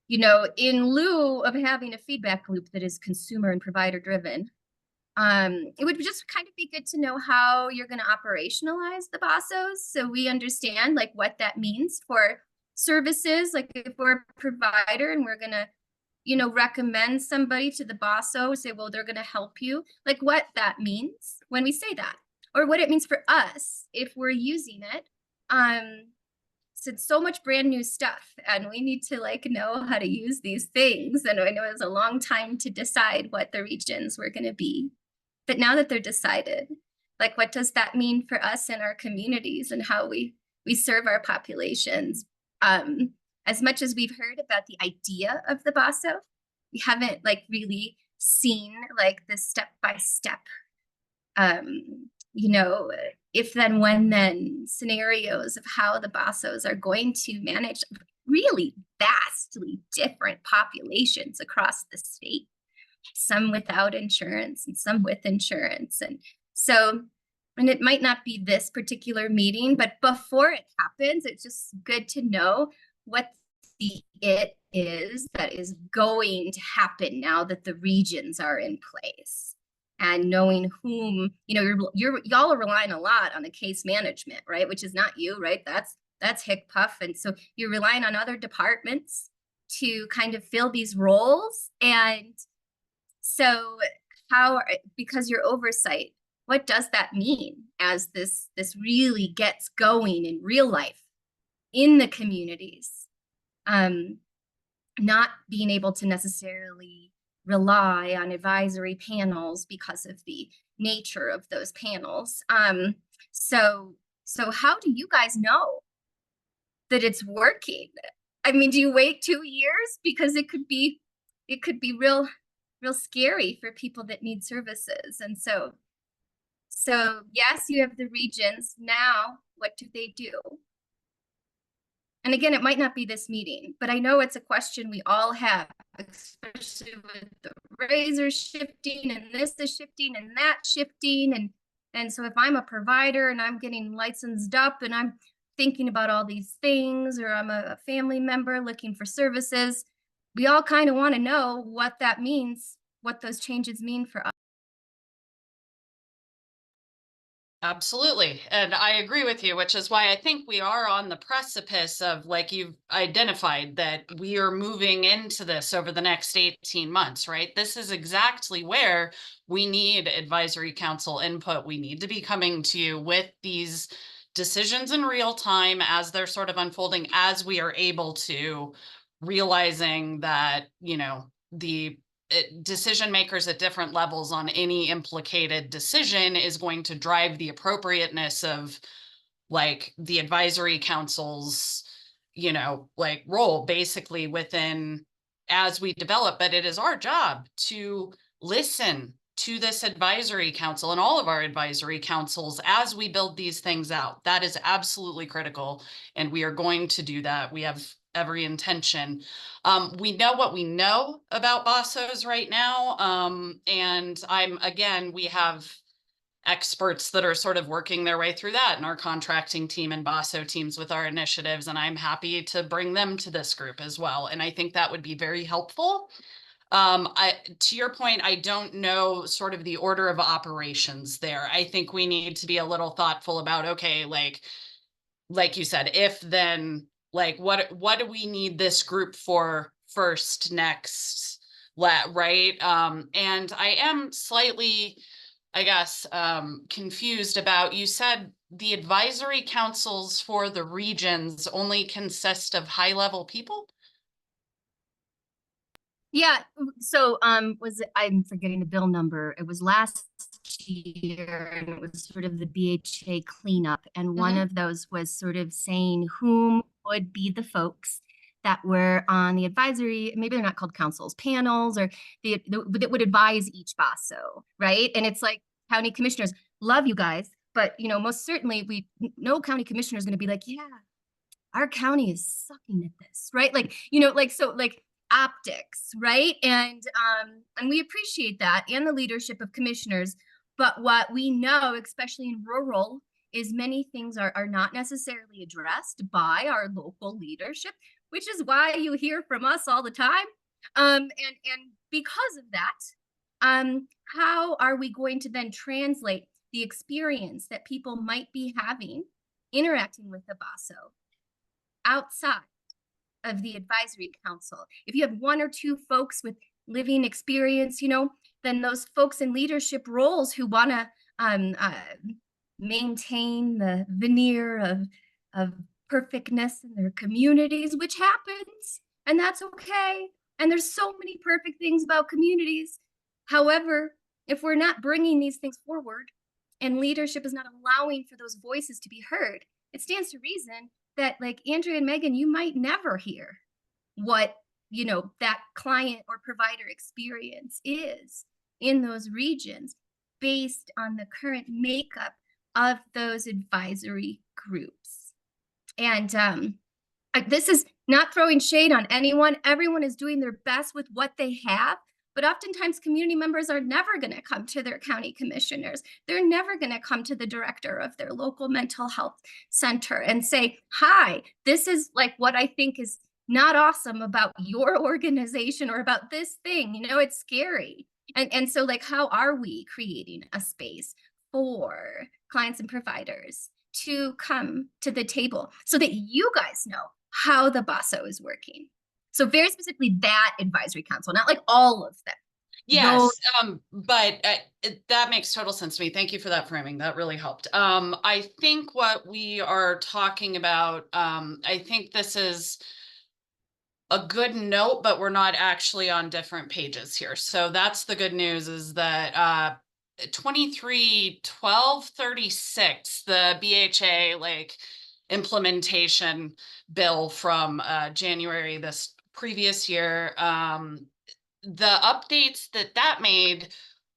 in lieu of having a feedback loop that is consumer and provider driven, it would just kind of be good to know how you're going to operationalize the BASOs, so we understand like what that means for services. Like if we're a provider and we're going to, recommend somebody to the BASO, say, well, they're going to help you, like what that means when we say that, or what it means for us if we're using it. So it's so much brand new stuff, and we need to like know how to use these things. And I know it was a long time to decide what the regions were going to be, but now that they're decided, like what does that mean for us in our communities and how we serve our populations? As much as we've heard about the idea of the BASO, we haven't like really seen like the step-by-step, if then, when then scenarios of how the BASOs are going to manage really vastly different populations across the state, some without insurance and some with insurance. And so, and it might not be this particular meeting, but before it happens, it's just good to know what the it is that is going to happen now that the regions are in place. And knowing whom, y'all are relying a lot on the case management, right? Which is not you, right? That's HICPUF. And so you're relying on other departments to kind of fill these roles. And so because your oversight, what does that mean as this really gets going in real life in the communities? Not being able to necessarily rely on advisory panels because of the nature of those panels. So how do you guys know that it's working? I mean, do you wait 2 years? Because it could be real scary for people that need services. And so yes, you have the regions. Now, what do they do? And again, it might not be this meeting, but I know it's a question we all have, especially with the razor shifting and this is shifting and that shifting. And so if I'm a provider and I'm getting licensed up and I'm thinking about all these things, or I'm a family member looking for services, we all kind of want to know what that means, what those changes mean for us. Absolutely. And I agree with you, which is why I think we are on the precipice of, like you've identified, that we are moving into this over the next 18 months, right? This is exactly where we need advisory council input. We need to be coming to you with these decisions in real time as they're sort of unfolding, as we are able to, realizing that, the decision makers at different levels on any implicated decision is going to drive the appropriateness of like the advisory council's, like role basically within as we develop. But it is our job to listen to this advisory council and all of our advisory councils as we build these things out. That is absolutely critical. And we are going to do that. We have every intention. We know what we know about BASOs right now. And we have experts that are sort of working their way through that in our contracting team and BASO teams with our initiatives. And I'm happy to bring them to this group as well. And I think that would be very helpful. To your point, I don't know sort of the order of operations there. I think we need to be a little thoughtful about, okay, like you said, if then, like, what do we need this group for first, next, right? And I am slightly, I guess, confused about, you said the advisory councils for the regions only consist of high-level people? Yeah, so I'm forgetting the bill number. It was last year, and it was sort of the BHA cleanup. And one of those was sort of saying whom would be the folks that were on the advisory, maybe they're not called councils, panels, or that would advise each BASO, right? And it's like county commissioners, love you guys, but most certainly no county commissioner is going to be like, yeah, our county is sucking at this, right? Like, so like optics, right? And we appreciate that and the leadership of commissioners. But what we know, especially in rural, is many things are not necessarily addressed by our local leadership. which is why you hear from us all the time. And because of that, how are we going to then translate the experience that people might be having interacting with the BASO outside of the advisory council? If you have one or two folks with living experience, then those folks in leadership roles who want to maintain the veneer of perfectness in their communities, which happens, and that's okay. And there's so many perfect things about communities. However, if we're not bringing these things forward and leadership is not allowing for those voices to be heard, it stands to reason that, like Andrea and Megan, you might never hear what that client or provider experience is in those regions based on the current makeup of those advisory groups. And this is not throwing shade on anyone. Everyone is doing their best with what they have. But oftentimes community members are never going to come to their county commissioners. They're never going to come to the director of their local mental health center and say, hi, this is like what I think is not awesome about your organization or about this thing. It's scary. And so, like, how are we creating a space for clients and providers to come to the table so that you guys know how the BASO is working? So very specifically that advisory council, not like all of them. Yes, but that makes total sense to me. Thank you for that framing. That really helped. I think what we are talking about, I think this is a good note, but we're not actually on different pages here. So that's the good news, is that 23/12/36, the BHA implementation bill from January this previous year, the updates that made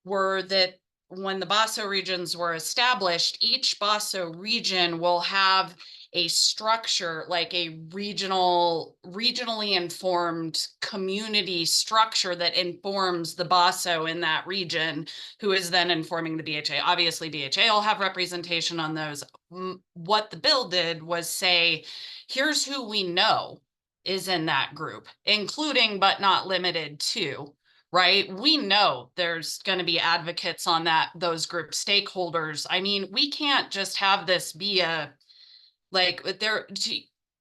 were that when the BASO regions were established, each BASO region will have a structure, like a regionally informed community structure that informs the BASO in that region, who is then informing the BHA. Obviously, BHA will have representation on those. What the bill did was say, here's who we know is in that group, including but not limited to, right? We know there's going to be advocates on those group stakeholders. I mean, we can't just have this be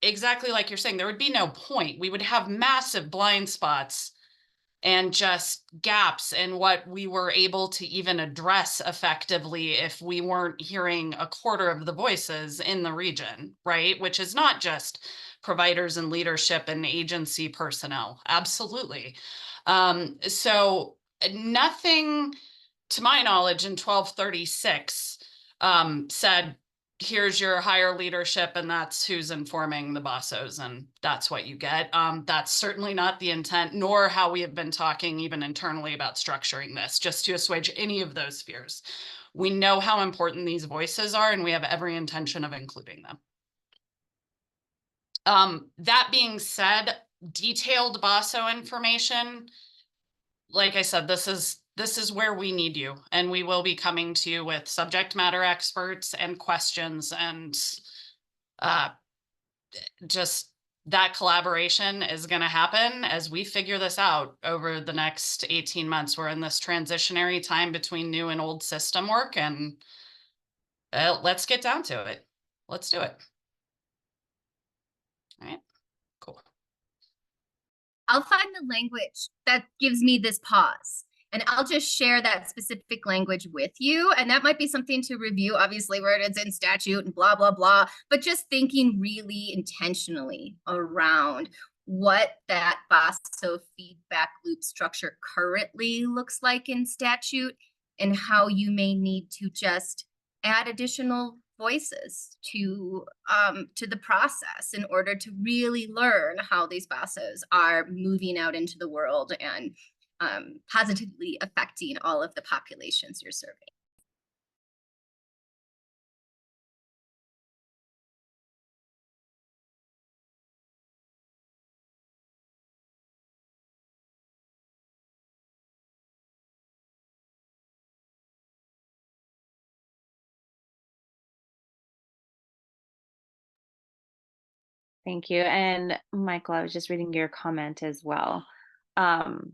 exactly like you're saying, there would be no point. We would have massive blind spots and just gaps in what we were able to even address effectively if we weren't hearing a quarter of the voices in the region, right? Which is not just providers and leadership and agency personnel. Absolutely. So nothing, to my knowledge, in 1236 said, here's your higher leadership and that's who's informing the BASOs and that's what you get. That's certainly not the intent, nor how we have been talking even internally about structuring this, just to assuage any of those fears. We know how important these voices are and we have every intention of including them. That being said, detailed BASO information, like I said, this is where we need you, and we will be coming to you with subject matter experts and questions, and just that collaboration is going to happen as we figure this out over the next 18 months. We're in this transitionary time between new and old system work, and let's get down to it. Let's do it. All right, cool. I'll find the language that gives me this pause, and I'll just share that specific language with you. And that might be something to review, obviously, where it's in statute and blah, blah, blah, but just thinking really intentionally around what that BASO feedback loop structure currently looks like in statute, and how you may need to just add additional voices to the process in order to really learn how these BASOs are moving out into the world and positively affecting all of the populations you're serving. Thank you. And Michael, I was just reading your comment as well. And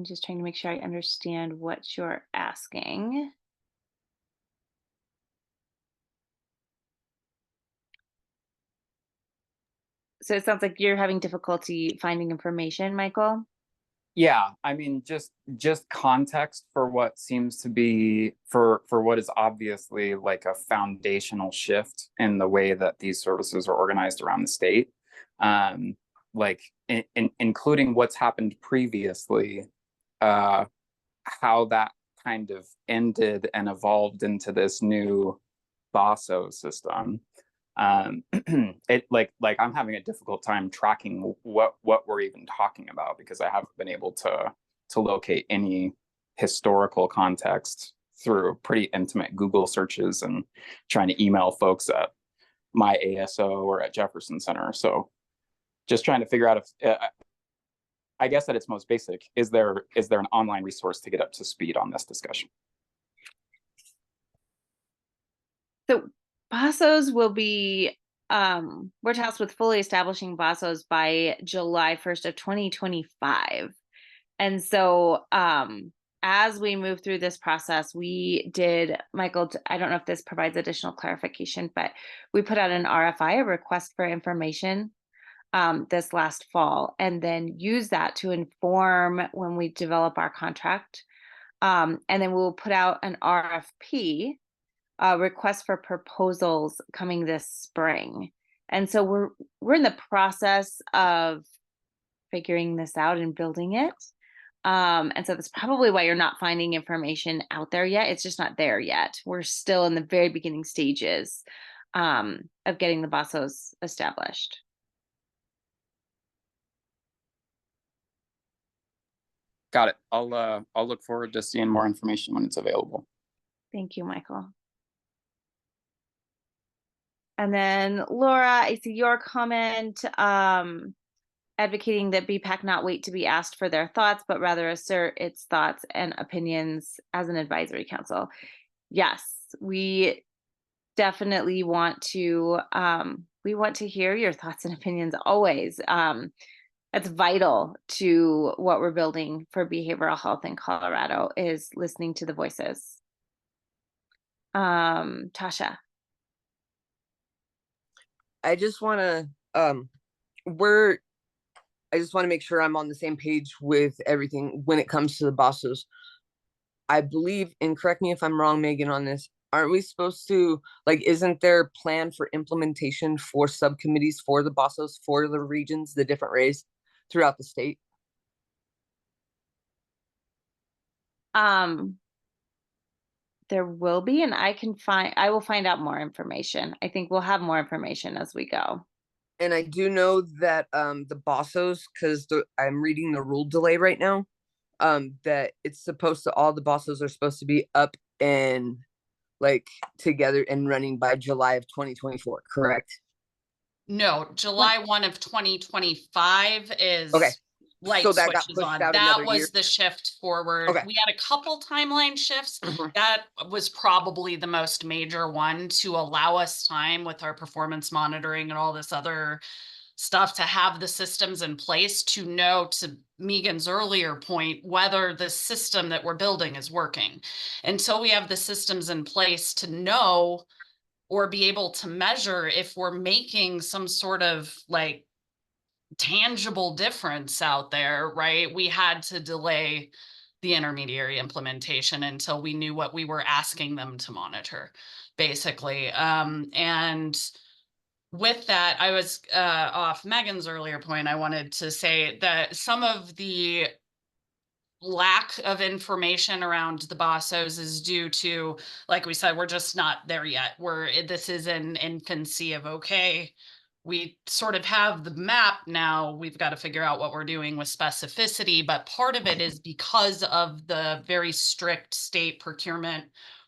just trying to make sure I understand what you're asking. So it sounds like you're having difficulty finding information, Michael. Yeah, I mean, just context for what seems to be for what is obviously like a foundational shift in the way that these services are organized around the state, like including what's happened previously, how that kind of ended and evolved into this new BASO system. It like I'm having a difficult time tracking what we're even talking about because I haven't been able to locate any historical context through pretty intimate Google searches and trying to email folks at my ASO or at Jefferson Center. So just trying to figure out if I guess at its most basic, is there an online resource to get up to speed on this discussion? So BASOs will be, we're tasked with fully establishing BASOs by July 1st of 2025. And so as we move through this process, we did, Michael, I don't know if this provides additional clarification, but we put out an RFI, a request for information, this last fall, and then use that to inform when we develop our contract. And then we'll put out an RFP, request for proposals, coming this spring. And so we're in the process of figuring this out and building it. And so that's probably why you're not finding information out there yet. It's just not there yet. We're still in the very beginning stages of getting the BASOs established. Got it. I'll look forward to seeing more information when it's available. Thank you, Michael. And then Laura, I see your comment, advocating that BPAC not wait to be asked for their thoughts, but rather assert its thoughts and opinions as an advisory council. Yes, we definitely want to, hear your thoughts and opinions always. That's vital to what we're building for behavioral health in Colorado, is listening to the voices. Tasha. I just want to make sure I'm on the same page with everything when it comes to the BASOs. I believe, and correct me if I'm wrong, Megan, on this, aren't we supposed to, like, isn't there a plan for implementation for subcommittees for the BASOs, for the regions, the different rays throughout the state? There will be, and I will find out more information. I think we'll have more information as we go. And I do know that the BASOs, because I'm reading the rule delay right now, that it's supposed to, all the BASOs are supposed to be up and like together and running by July of 2024, correct? No, July 1 of 2025 is Okay. light So that got switches pushed on. out That another was year? the shift forward. Okay. We had a couple timeline shifts. Mhm. That was probably the most major one to allow us time with our performance monitoring and all this other stuff to have the systems in place to know, to Megan's earlier point, whether the system that we're building is working. Until we have the systems in place to know or be able to measure if we're making some sort of like tangible difference out there, right? We had to delay the intermediary implementation until we knew what we were asking them to monitor, basically. And with that, I was off Megan's earlier point. I wanted to say that some of the lack of information around the BASOs is due to, like we said, we're just not there yet. This is an infancy of, okay, we sort of have the map now. We've got to figure out what we're doing with specificity. But part of it is because of the very strict state procurement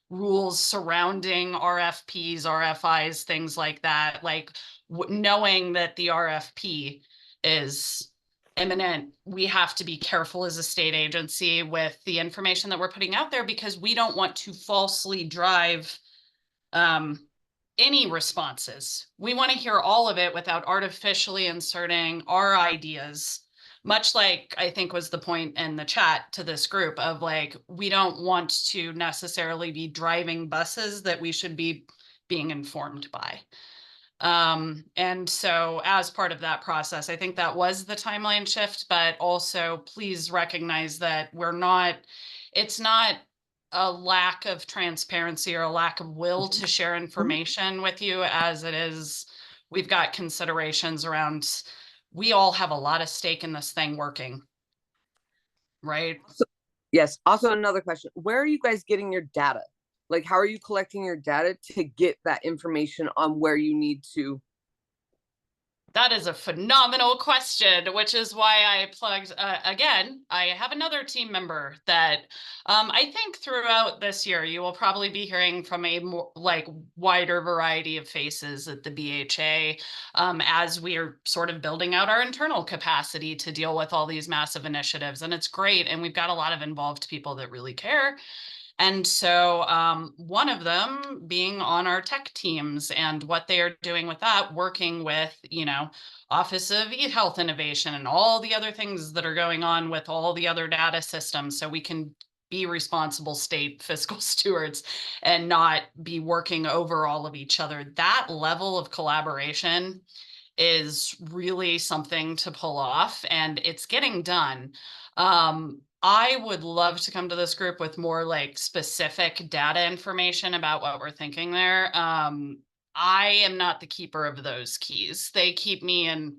rules surrounding RFPs, RFIs, things like that. Like knowing that the RFP is imminent, we have to be careful as a state agency with the information that we're putting out there, because we don't want to falsely drive any responses. We want to hear all of it without artificially inserting our ideas, much like I think was the point in the chat to this group of like, we don't want to necessarily be driving buses that we should be being informed by. And so as part of that process, I think that was the timeline shift, but also please recognize that it's not a lack of transparency or a lack of will to share information with you as it is, we've got considerations around, we all have a lot of stake in this thing working, right? Yes. Also, another question: where are you guys getting your data? Like, how are you collecting your data to get that information on where you need to? That is a phenomenal question, which is why I plugged, again, I have another team member that I think throughout this year, you will probably be hearing from a more like wider variety of faces at the BHA as we are sort of building out our internal capacity to deal with all these massive initiatives. And it's great. And we've got a lot of involved people that really care. And so one of them being on our tech teams and what they are doing with that, working with, Office of eHealth Innovation and all the other things that are going on with all the other data systems so we can be responsible state fiscal stewards and not be working over all of each other. That level of collaboration is really something to pull off, and it's getting done. I would love to come to this group with more like specific data information about what we're thinking there. I am not the keeper of those keys. They keep me in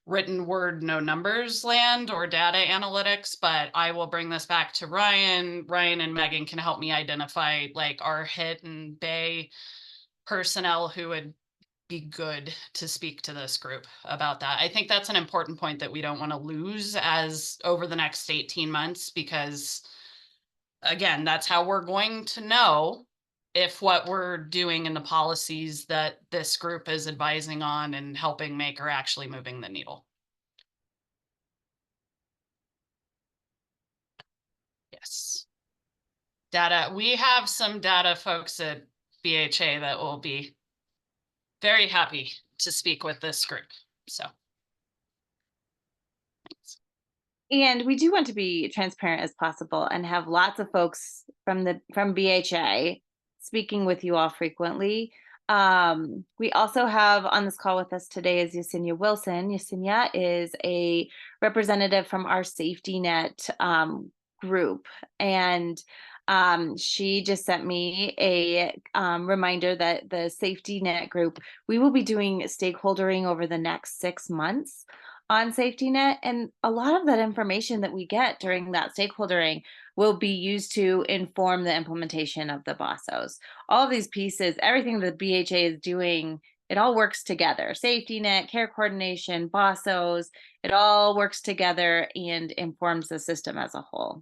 written word, no numbers land or data analytics, but I will bring this back to Ryan. Ryan and Megan can help me identify like our HIT and Bay personnel who would be good to speak to this group about that. I think that's an important point that we don't want to lose as over the next 18 months, because again, that's how we're going to know if what we're doing in the policies that this group is advising on and helping make are actually moving the needle. Yes. Data. We have some data folks at BHA that will be very happy to speak with this group. So. Thanks. And we do want to be transparent as possible and have lots of folks from BHA speaking with you all frequently. We also have on this call with us today is Yesenia Wilson. Yesenia is a representative from our safety net group, and she just sent me a reminder that the safety net group, we will be doing stakeholdering over the next 6 months on safety net, and a lot of that information that we get during that stakeholdering will be used to inform the implementation of the BOSSOs. All of these pieces, everything that BHA is doing, it all works together. Safety net, care coordination, BOSSOs, it all works together and informs the system as a whole.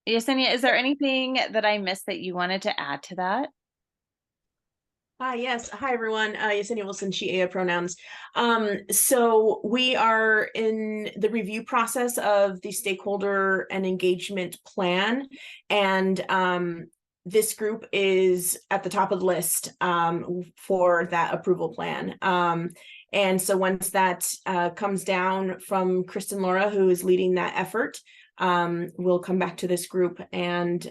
Yesenia, is there anything that I missed that you wanted to add to that? Yes. Hi, everyone. Yesenia Wilson, she, pronouns. So we are in the review process of the stakeholder and engagement plan. And this group is at the top of the list for that approval plan. And so once that comes down from Kristen Laura, who is leading that effort, we'll come back to this group and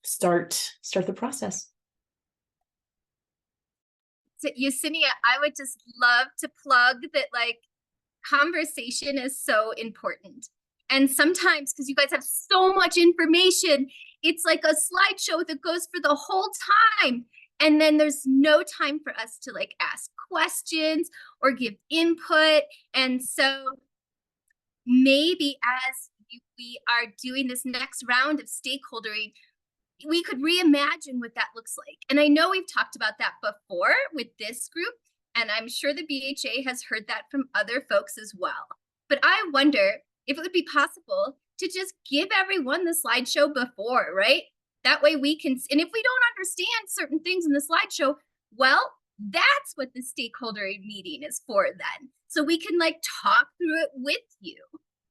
start the process. So Yesenia, I would just love to plug that like conversation is so important. And sometimes, because you guys have so much information, it's like a slideshow that goes for the whole time. And then there's no time for us to like ask questions or give input. And so maybe as we are doing this next round of stakeholdering, we could reimagine what that looks like. And I know we've talked about that before with this group, and I'm sure the BHA has heard that from other folks as well. But I wonder if it would be possible to just give everyone the slideshow before, right? That way we can, and if we don't understand certain things in the slideshow, well, that's what the stakeholder meeting is for then. So we can like talk through it with you,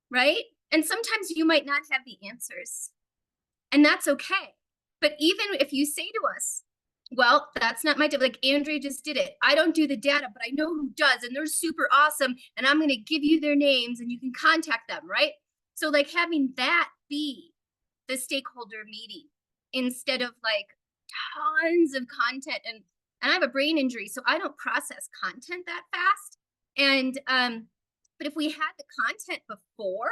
right? And sometimes you might not have the answers, and that's okay. But even if you say to us, well, that's not my job, like Andrea just did it. I don't do the data, but I know who does, and they're super awesome, and I'm going to give you their names and you can contact them, right? So like having that be the stakeholder meeting instead of like tons of content, and I have a brain injury, so I don't process content that fast. And but if we had the content before,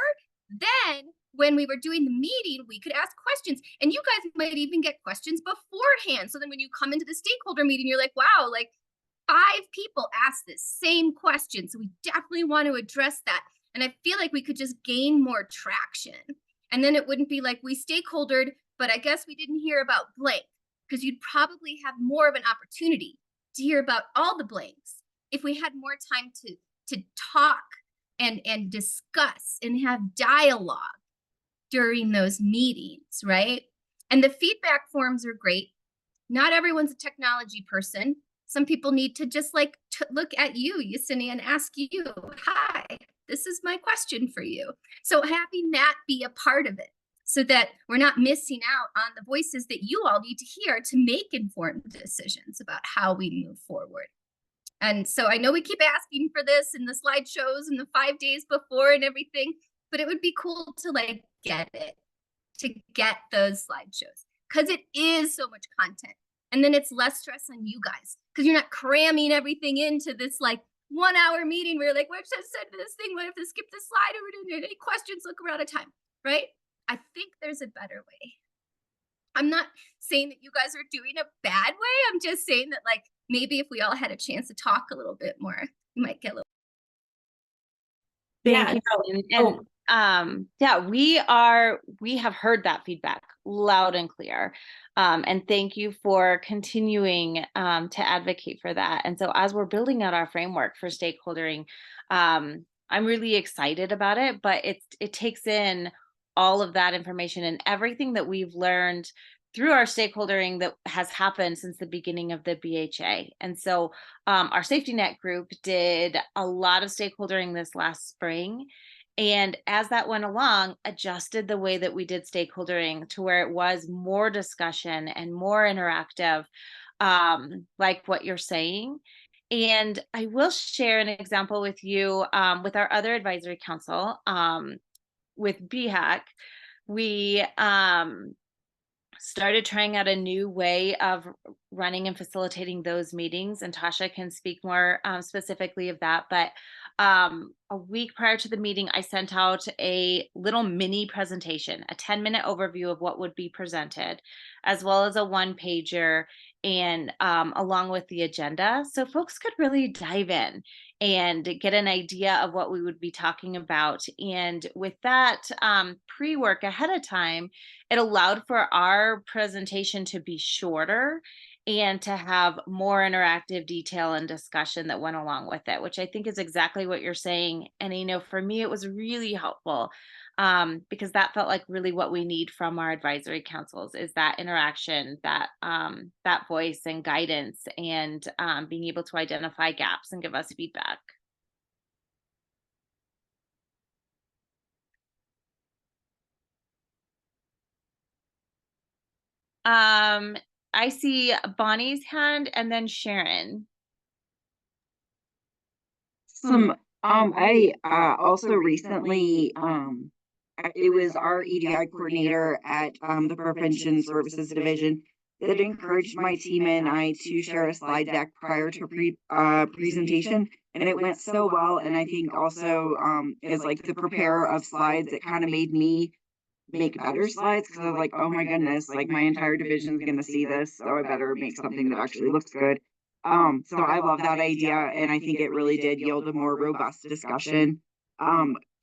then when we were doing the meeting, we could ask questions, and you guys might even get questions beforehand. So then when you come into the stakeholder meeting, you're like, wow, like 5 people asked this same question. So we definitely want to address that. And I feel like we could just gain more traction. And then it wouldn't be like we stakeholdered, but I guess we didn't hear about blank, because you'd probably have more of an opportunity to hear about all the blanks if we had more time to talk and discuss and have dialogue during those meetings, right? And the feedback forms are great. Not everyone's a technology person. Some people need to just like look at you, Yesenia, and ask you, hi, this is my question for you. So having that be a part of it so that we're not missing out on the voices that you all need to hear to make informed decisions about how we move forward. And so I know we keep asking for this in the slideshows and the 5 days before and everything, but it would be cool to like get it, to get those slideshows, because it is so much content. And then it's less stress on you guys because you're not cramming everything into this like 1 hour meeting where you're like, what should I say to this thing? What if I skip this slide? Or we didn't any questions? Look, we're out of time, right? I think there's a better way. I'm not saying that you guys are doing a bad way. I'm just saying that like maybe if we all had a chance to talk a little bit more, we might get a little. Thank you. And yeah, we have heard that feedback loud and clear. And thank you for continuing to advocate for that. And so as we're building out our framework for stakeholdering, I'm really excited about it, but it takes in all of that information and everything that we've learned through our stakeholdering that has happened since the beginning of the BHA. And so our safety net group did a lot of stakeholdering this last spring. And as that went along, adjusted the way that we did stakeholdering to where it was more discussion and more interactive, like what you're saying. And I will share an example with you with our other advisory council, with BHAC. We started trying out a new way of running and facilitating those meetings, and Tasha can speak more specifically of that. But a week prior to the meeting, I sent out a little mini presentation, a 10-minute overview of what would be presented, as well as a 1-pager, and along with the agenda, so folks could really dive in and get an idea of what we would be talking about. And with that pre-work ahead of time, it allowed for our presentation to be shorter and to have more interactive detail and discussion that went along with it, which I think is exactly what you're saying. And, you know, for me, it was really helpful because that felt like really what we need from our advisory councils is that interaction, that that voice and guidance, and being able to identify gaps and give us feedback. I see Bonnie's hand and then Sharon. I also recently it was our EDI coordinator at the Prevention Services Division that encouraged my team and I to share a slide deck prior to presentation, and it went so well. And I think also is like the preparer of slides, it kind of made me make better slides because I was like, oh my goodness, like my entire division is going to see this, so I better make something that actually looks good. So I love that idea, and I think it really did yield a more robust discussion.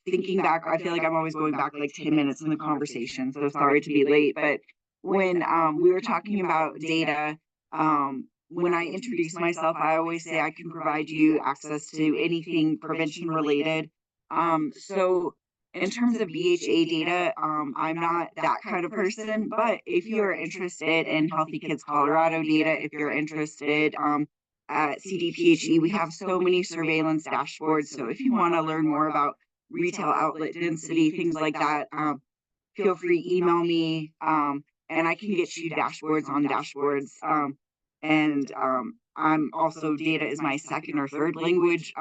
Thinking back, I feel like I'm always going back like 10 minutes in the conversation, so sorry to be late, but when we were talking about data, when I introduce myself, I always say I can provide you access to anything prevention related. So in terms of BHA data, I'm not that kind of person, but if you're interested in Healthy Kids Colorado data, if you're interested at CDPHE, we have so many surveillance dashboards. So if you want to learn more about retail outlet density, things like that, feel free, email me, and I can get you dashboards on dashboards. I'm also, data is my second or third language.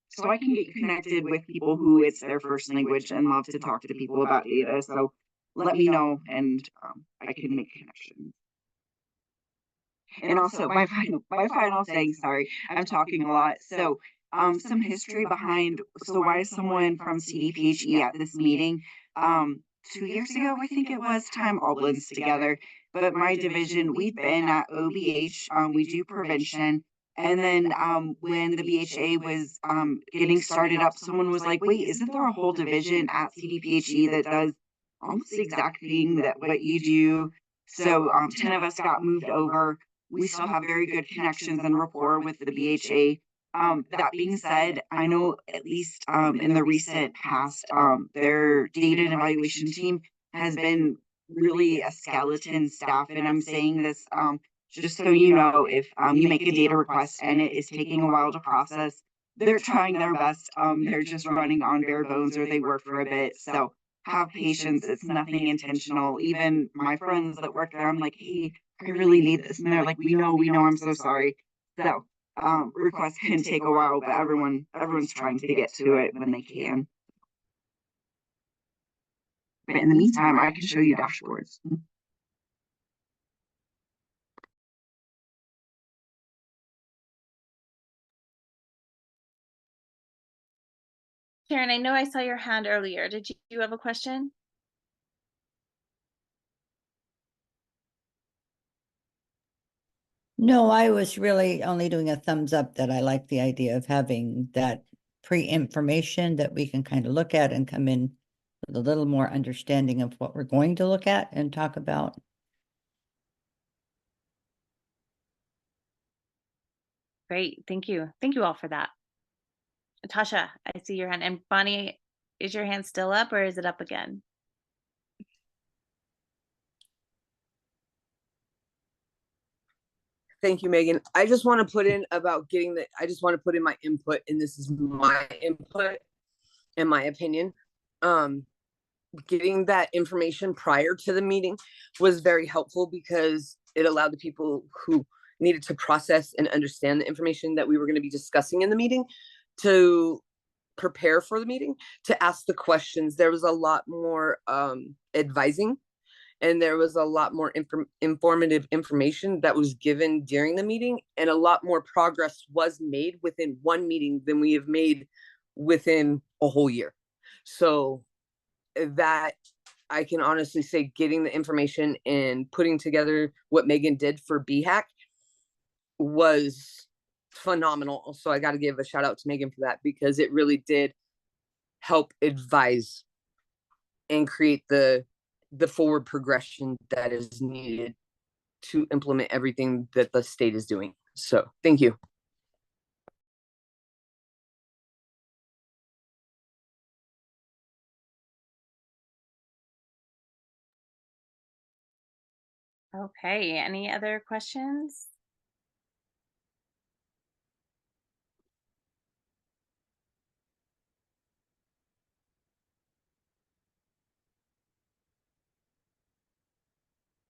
So I can get you connected with people who it's their first language and love to talk to people about data. So let me know, and I can make connections. And also my final thing, sorry, I'm talking a lot. So some history behind, so why is someone from CDPHE at this meeting? 2 years ago, I think it was, time all blends together. But my division, we've been at OBH, we do prevention. And then when the BHA was getting started up, someone was like, wait, isn't there a whole division at CDPHE that does almost the exact thing that what you do? So 10 of us got moved over. We still have very good connections and rapport with the BHA. That being said, I know at least in the recent past, their data and evaluation team has been really a skeleton staff. And I'm saying this just so you know, if you make a data request and it is taking a while to process, they're trying their best. They're just running on bare bones, or they work for a bit. So have patience. It's nothing intentional. Even my friends that work there, I'm like, hey, I really need this. And they're like, we know, I'm so sorry. So requests can take a while, but everyone's trying to get to it when they can. But in the meantime, I can show you dashboards. Karen, I know I saw your hand earlier. Did you have a question? No, I was really only doing a thumbs up that I like the idea of having that pre-information that we can kind of look at and come in with a little more understanding of what we're going to look at and talk about. Great, thank you. Thank you all for that. Natasha, I see your hand. And Bonnie, is your hand still up or is it up again? Thank you, Megan. I just want to put in about I just want to put in my input, and this is my input and my opinion. Getting that information prior to the meeting was very helpful because it allowed the people who needed to process and understand the information that we were going to be discussing in the meeting to prepare for the meeting, to ask the questions. There was a lot more advising, and there was a lot more informative information that was given during the meeting, and a lot more progress was made within one meeting than we have made within a whole year. So that, I can honestly say, getting the information and putting together what Megan did for BHAC was phenomenal. So I got to give a shout out to Megan for that, because it really did help advise and create the forward progression that is needed to implement everything that the state is doing. So thank you. Okay, any other questions?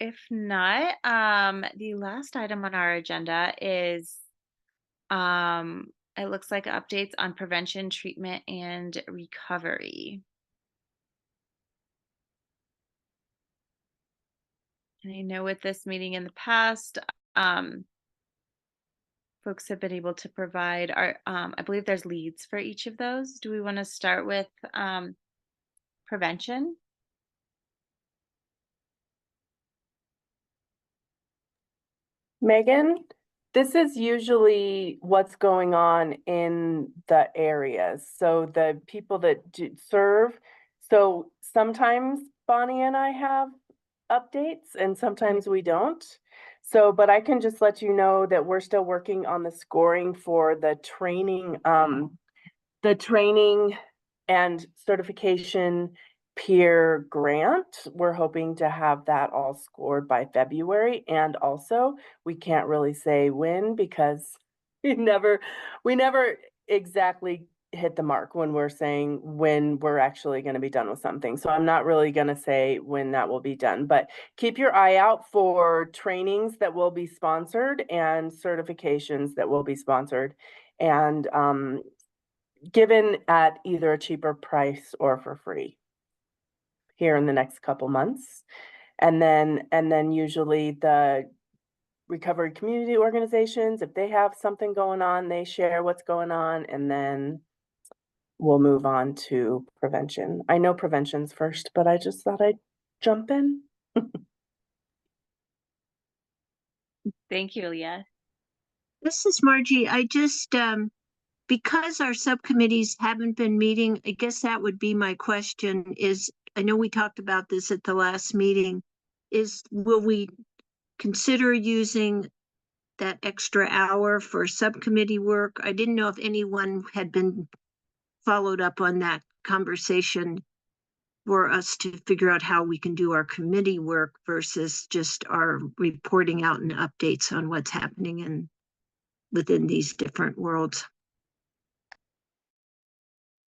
If not, the last item on our agenda is, it looks like updates on prevention, treatment, and recovery. And I know with this meeting in the past, folks have been able to provide our, I believe there's leads for each of those. Do we want to start with prevention? Megan, this is usually what's going on in the areas. So the people that serve. So sometimes Bonnie and I have updates and sometimes we don't. So, but I can just let you know that we're still working on the scoring for the training and certification peer grant. We're hoping to have that all scored by February. And also, we can't really say when, because we never exactly hit the mark when we're saying when we're actually going to be done with something. So I'm not really going to say when that will be done, but keep your eye out for trainings that will be sponsored and certifications that will be sponsored and given at either a cheaper price or for free here in the next couple months. And then usually the recovery community organizations, if they have something going on, they share what's going on, and then we'll move on to prevention. I know prevention's first, but I just thought I'd jump in. Thank you, Leah. This is Margie. I just, because our subcommittees haven't been meeting, I guess that would be my question is, I know we talked about this at the last meeting, will we consider using that extra hour for subcommittee work? I didn't know if anyone had been followed up on that conversation for us to figure out how we can do our committee work versus just our reporting out and updates on what's happening within these different worlds.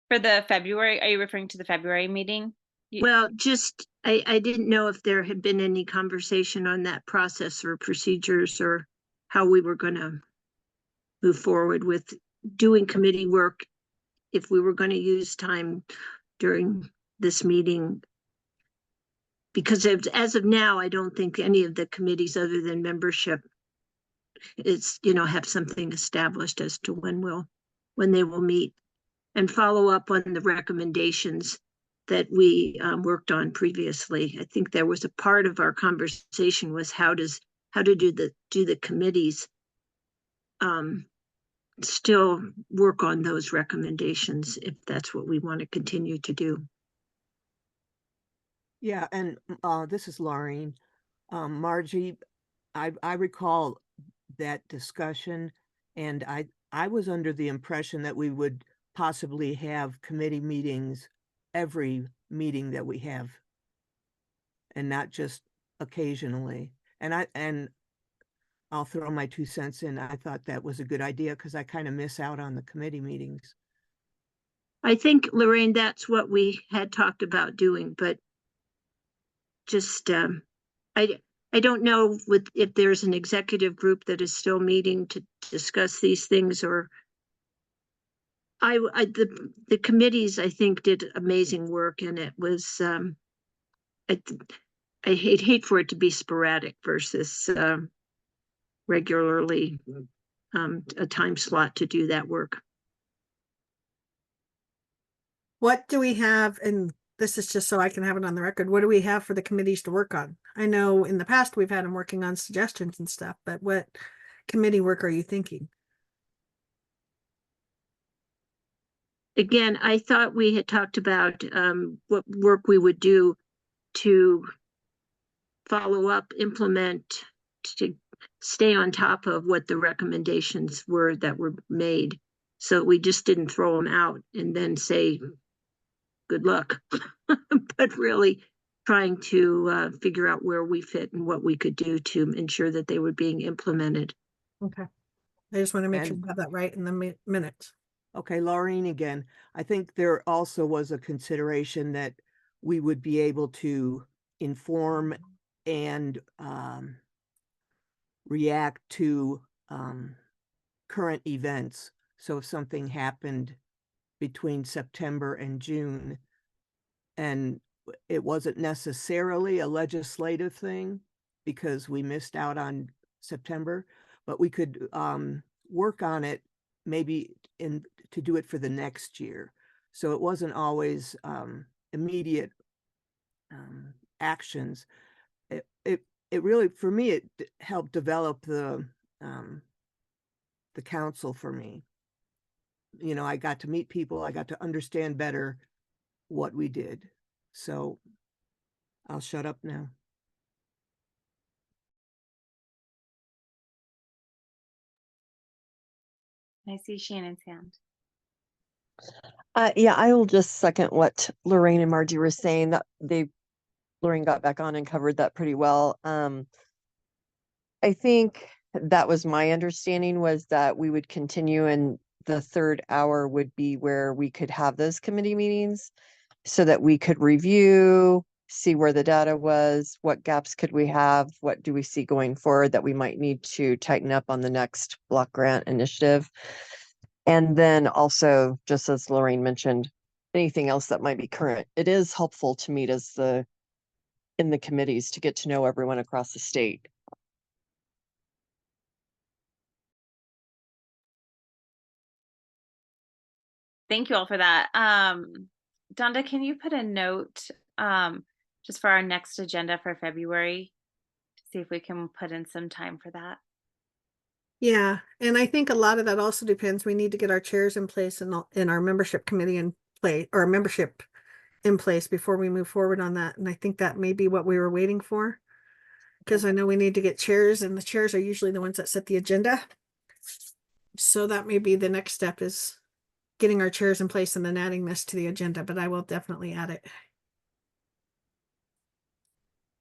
For the February, are you referring to the February meeting? Well, just, I didn't know if there had been any conversation on that process or procedures or how we were going to move forward with doing committee work if we were going to use time during this meeting. Because as of now, I don't think any of the committees other than membership is, have something established as to when they will meet and follow up on the recommendations that we worked on previously. I think there was a part of our conversation was how to do the committees still work on those recommendations if that's what we want to continue to do. Yeah, and this is Laureen. Margie, I recall that discussion, and I was under the impression that we would possibly have committee meetings every meeting that we have, and not just occasionally. And I'll throw my 2 cents in. I thought that was a good idea because I kind of miss out on the committee meetings. I think, Lorraine, that's what we had talked about doing, but just I don't know if there's an executive group that is still meeting to discuss these things, or the committees I think did amazing work, and it was I hate for it to be sporadic versus regularly a time slot to do that work. What do we have, and this is just so I can have it on the record, what do we have for the committees to work on? I know in the past we've had them working on suggestions and stuff, but what committee work are you thinking? Again, I thought we had talked about what work we would do to follow up, implement, to stay on top of what the recommendations were that were made. So we just didn't throw them out and then say, good luck, but really trying to figure out where we fit and what we could do to ensure that they were being implemented. Okay. I just want to make sure we have that right in the minutes. Okay, Laureen again. I think there also was a consideration that we would be able to inform and react to current events. So if something happened between September and June, and it wasn't necessarily a legislative thing because we missed out on September, but we could work on it maybe to do it for the next year. So it wasn't always immediate actions. It really, for me, it helped develop the council for me. You know, I got to meet people, I got to understand better what we did. So I'll shut up now. I see Shannon's hand. Yeah, I will just second what Lorraine and Margie were saying. That Lorraine got back on and covered that pretty well. I think that was my understanding, was that we would continue and the third hour would be where we could have those committee meetings so that we could review, see where the data was, what gaps could we have, what do we see going forward that we might need to tighten up on the next block grant initiative. And then also, just as Lorraine mentioned, anything else that might be current. It is helpful to meet in the committees to get to know everyone across the state. Thank you all for that. Donda, can you put a note just for our next agenda for February to see if we can put in some time for that? Yeah, and I think a lot of that also depends. We need to get our chairs in place and our membership committee in place, or membership in place before we move forward on that. And I think that may be what we were waiting for, because I know we need to get chairs, and the chairs are usually the ones that set the agenda. So that may be the next step, is getting our chairs in place and then adding this to the agenda, but I will definitely add it.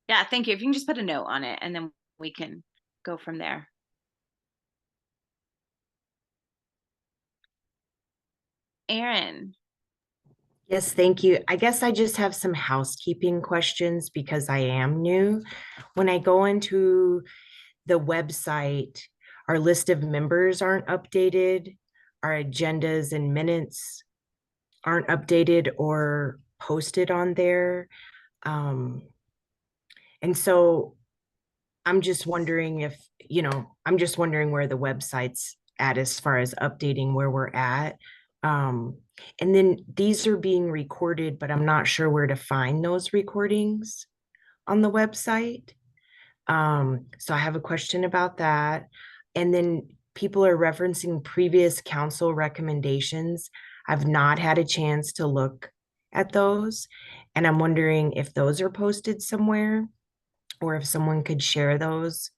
Yeah, thank you. If you can just put a note on it and then we can go from there. Aaron. Yes, thank you. I guess I just have some housekeeping questions because I am new. When I go into the website, our list of members aren't updated. Our agendas and minutes aren't updated or posted on there. And so I'm just wondering if, I'm just wondering where the website's at as far as updating where we're at. And then these are being recorded, but I'm not sure where to find those recordings on the website. So I have a question about that. And then people are referencing previous council recommendations. I've not had a chance to look at those. And I'm wondering if those are posted somewhere or if someone could share those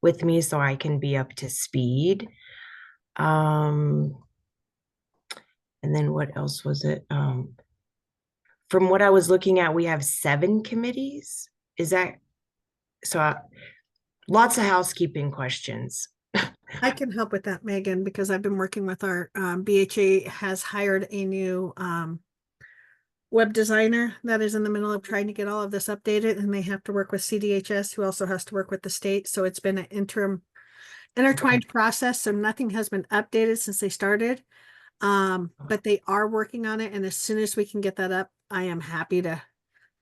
with me so I can be up to speed. And then what else was it? From what I was looking at, we have 7 committees. Is that so? Lots of housekeeping questions. I can help with that, Megan, because I've been working with our BHA has hired a new web designer that is in the middle of trying to get all of this updated, and they have to work with CDHS, who also has to work with the state. So it's been an intertwined process. So nothing has been updated since they started. But they are working on it, and as soon as we can get that up, I am happy to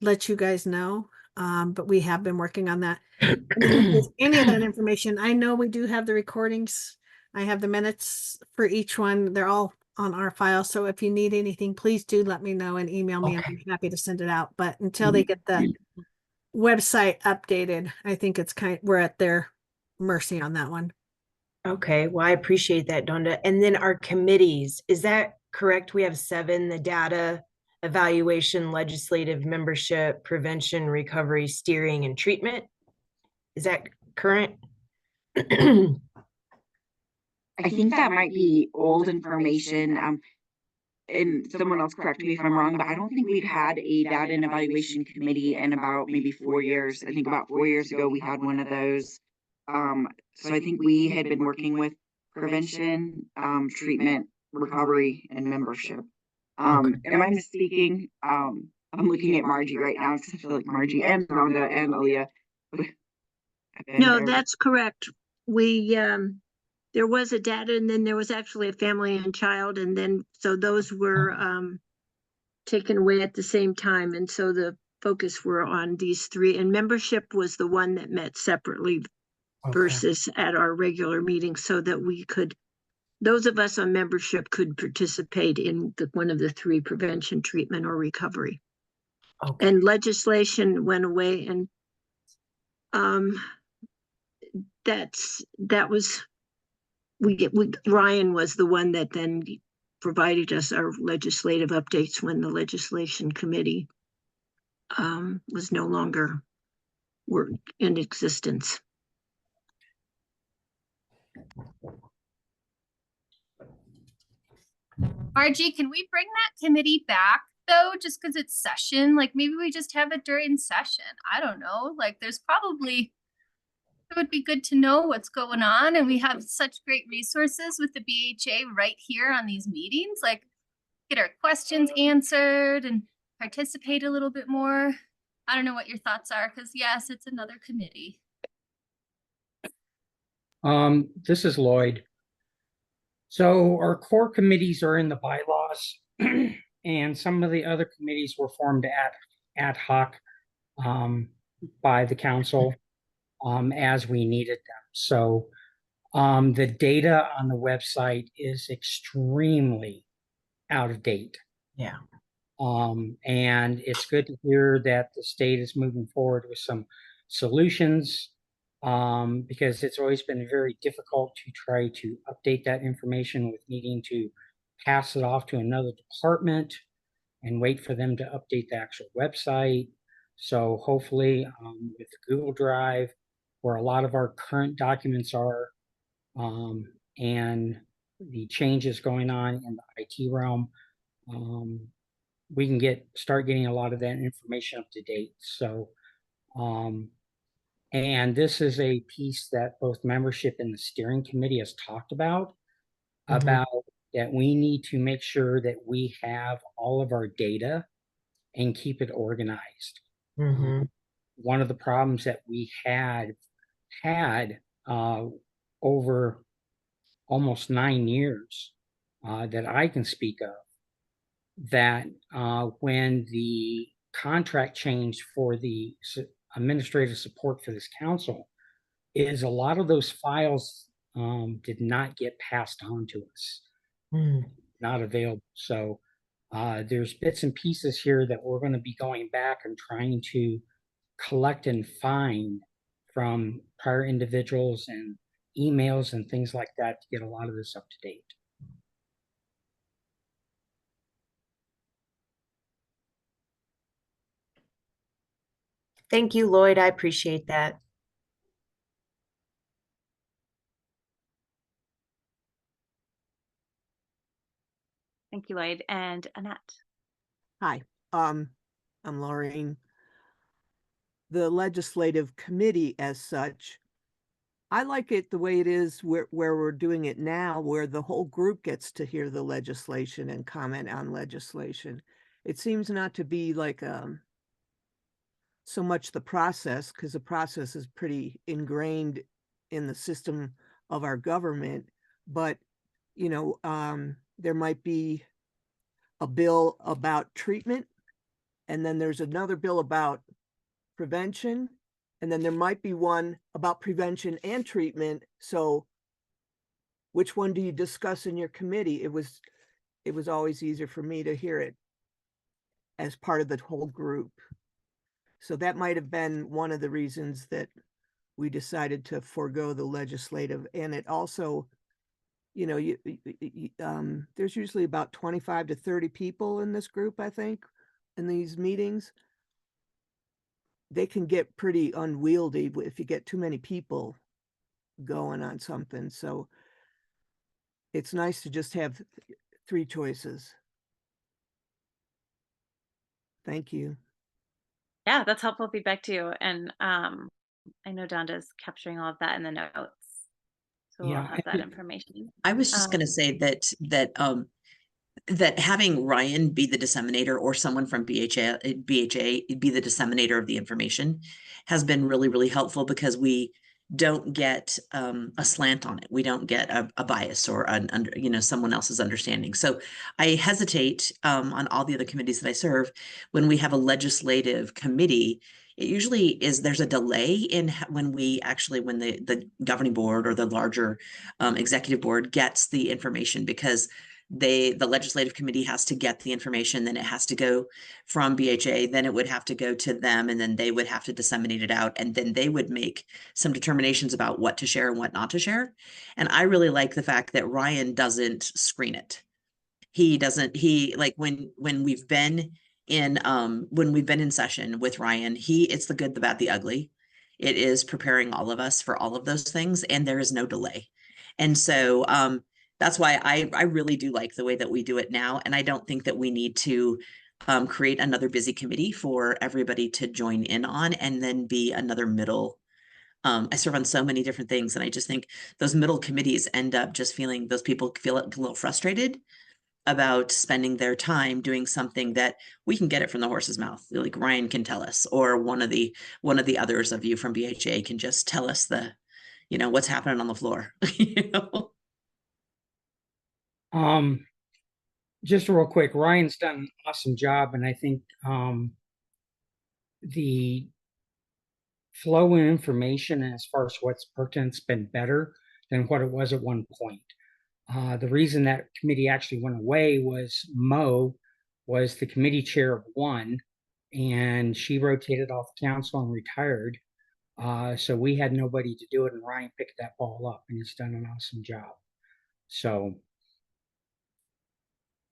let you guys know. But we have been working on that. And if there's any of that information, I know we do have the recordings. I have the minutes for each one. They're all on our file. So if you need anything, please do let me know and email me. Okay. I'm happy to send it out. But until they get the website updated, I think we're at their mercy on that one. Okay, well, I appreciate that, Donda. And then our committees, is that correct? We have 7, the data, evaluation, legislative membership, prevention, recovery, steering, and treatment. Is that current? I think that might be old information. And someone else correct me if I'm wrong, but I don't think we've had a data and evaluation committee in about maybe 4 years. I think about 4 years ago, we had one of those. So I think we had been working with prevention, treatment, recovery, and membership. Am I misspeaking? I'm looking at Margie right now because I feel like Margie and Rhonda and Aaliyah. No, that's correct. We, there was a data, and then there was actually a family and child, and then, so those were, taken away at the same time. And so the focus were on these 3, and membership was the one that met separately versus at our regular meeting, so that we could, those of us on membership could participate in one of the 3, prevention, treatment, or recovery. Okay. And legislation went away, and Ryan was the one that then provided us our legislative updates when the legislation committee was no longer in existence. Margie, can we bring that committee back though, just because it's session? Like maybe we just have it during session. I don't know. Like there's probably It would be good to know what's going on, and we have such great resources with the BHA right here on these meetings, like get our questions answered and participate a little bit more. I don't know what your thoughts are, because yes, it's another committee. This is Lloyd. So our core committees are in the bylaws, and some of the other committees were formed ad hoc by the council as we needed them. So the data on the website is extremely out of date. Yeah. And it's good to hear that the state is moving forward with some solutions, because it's always been very difficult to try to update that information with needing to pass it off to another department and wait for them to update the actual website. So hopefully with Google Drive, where a lot of our current documents are, and the changes going on in the IT realm, we can start getting a lot of that information up to date. So, and this is a piece that both membership and the steering committee has talked about that we need to make sure that we have all of our data and keep it organized. One of the problems that we had over almost 9 years that I can speak of, that when the contract changed for the administrative support for this council, is a lot of those files did not get passed on to us, not available. So there's bits and pieces here that we're going to be going back and trying to collect and find from prior individuals and emails and things like that to get a lot of this up to date. Thank you, Lloyd. I appreciate that. Thank you, Lloyd. And Annette. Hi, I'm Laureen. The legislative committee as such, I like it the way it is where we're doing it now, where the whole group gets to hear the legislation and comment on legislation. It seems not to be like so much the process, because the process is pretty ingrained in the system of our government, but you know, there might be a bill about treatment, and then there's another bill about prevention, and then there might be one about prevention and treatment. So which one do you discuss in your committee? It was always easier for me to hear it as part of the whole group. So that might have been one of the reasons that we decided to forego the legislative. And it also, you know, there's usually about 25 to 30 people in this group, I think, in these meetings. They can get pretty unwieldy if you get too many people going on something. So it's nice to just have 3 choices. Thank you. Yeah, that's helpful feedback too. And I know Donda's capturing all of that in the notes. So we'll have that information. I was just going to say that having Ryan be the disseminator or someone from BHA be the disseminator of the information has been really, really helpful, because we don't get a slant on it. We don't get a bias or someone else's understanding. So I hesitate on all the other committees that I serve, when we have a legislative committee, it usually is, there's a delay in when the governing board or the larger executive board gets the information, because the legislative committee has to get the information, then it has to go from BHA, then it would have to go to them, and then they would have to disseminate it out, and then they would make some determinations about what to share and what not to share. And I really like the fact that Ryan doesn't screen it. When we've been in session with Ryan, it's the good, the bad, the ugly. It is preparing all of us for all of those things, and there is no delay. And so that's why I really do like the way that we do it now. And I don't think that we need to create another busy committee for everybody to join in on, and then be another middle I serve on so many different things, and I just think those middle committees end up just feeling, those people feel a little frustrated about spending their time doing something that we can get it from the horse's mouth. Like Ryan can tell us, or one of the others of you from BHA can just tell us what's happening on the floor. Just real quick, Ryan's done an awesome job, and I think the flow of information as far as what's pertinent's been better than what it was at one point. The reason that committee actually went away was Mo was the committee chair of one, and she rotated off council and retired. So we had nobody to do it, and Ryan picked that ball up, and he's done an awesome job. So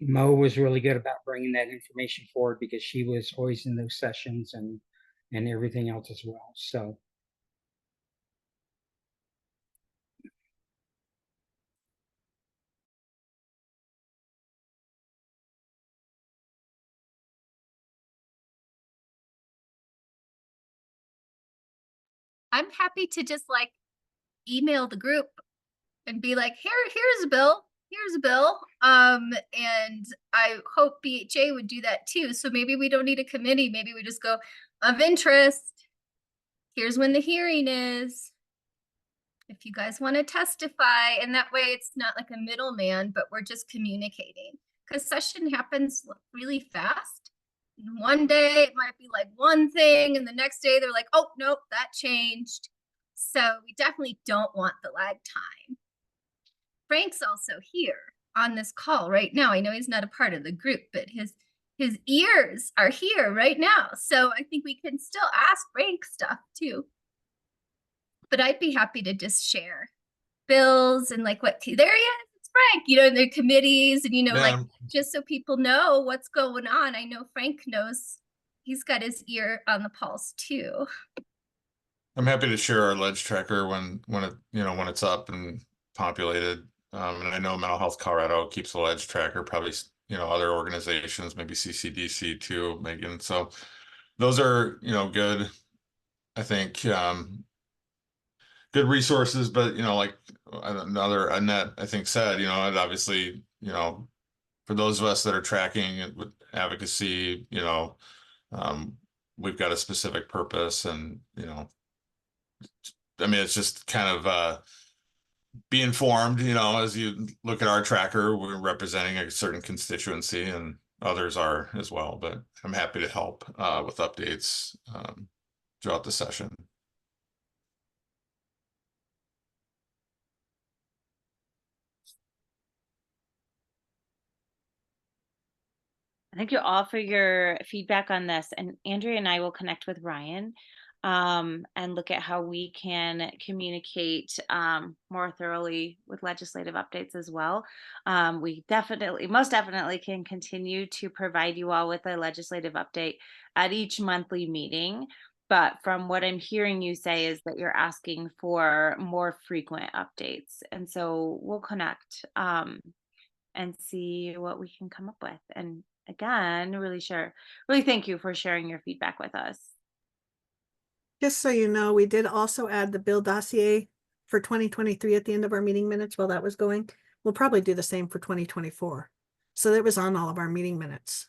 Mo was really good about bringing that information forward because she was always in those sessions and everything else as well. So I'm happy to just like email the group and be like, here's a bill. Here's a bill. And I hope BHA would do that too. So maybe we don't need a committee. Maybe we just go of interest. Here's when the hearing is. If you guys want to testify, and that way it's not like a middleman, but we're just communicating. Because session happens really fast. One day it might be like one thing, and the next day they're like, oh, nope, that changed. So we definitely don't want the lag time. Frank's also here on this call right now. I know he's not a part of the group, but his ears are here right now. So I think we can still ask Frank stuff too. But I'd be happy to just share bills and like there he is, it's Frank, in their committees and, like just so people know what's going on. I know Frank knows, he's got his ear on the pulse too. I'm happy to share our ledge tracker when it's up and populated. And I know Mental Health Colorado keeps a ledge tracker, probably, other organizations, maybe CCDC too, Megan. So those are, good, I think, good resources, but, like another Annette, I think said, it obviously, for those of us that are tracking it with advocacy, we've got a specific purpose and, I mean, it's just kind of, be informed, as you look at our tracker, we're representing a certain constituency and others are as well, but I'm happy to help with updates throughout the session. Thank you all for your feedback on this. And Andrea and I will connect with Ryan and look at how we can communicate more thoroughly with legislative updates as well. We most definitely can continue to provide you all with a legislative update at each monthly meeting. But from what I'm hearing you say is that you're asking for more frequent updates. And so we'll connect and see what we can come up with. And again, really thank you for sharing your feedback with us. Just so you know, we did also add the bill dossier for 2023 at the end of our meeting minutes while that was going. We'll probably do the same for 2024. So that was on all of our meeting minutes.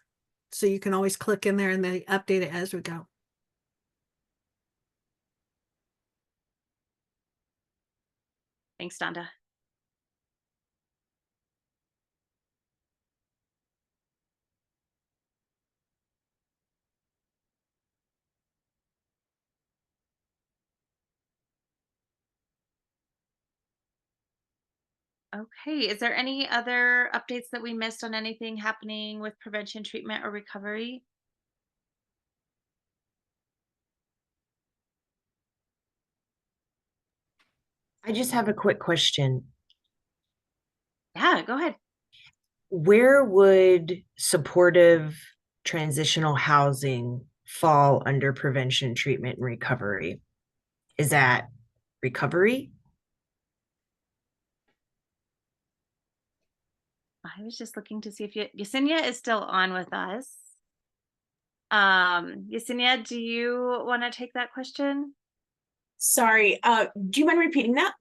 So you can always click in there and then update it as we go. Thanks, Donda. Okay, is there any other updates that we missed on anything happening with prevention, treatment, or recovery? I just have a quick question. Yeah, go ahead. Where would supportive transitional housing fall under prevention, treatment, and recovery? Is that recovery? I was just looking to see if Yesenia is still on with us. Yesenia, do you want to take that question? Sorry, do you mind repeating that?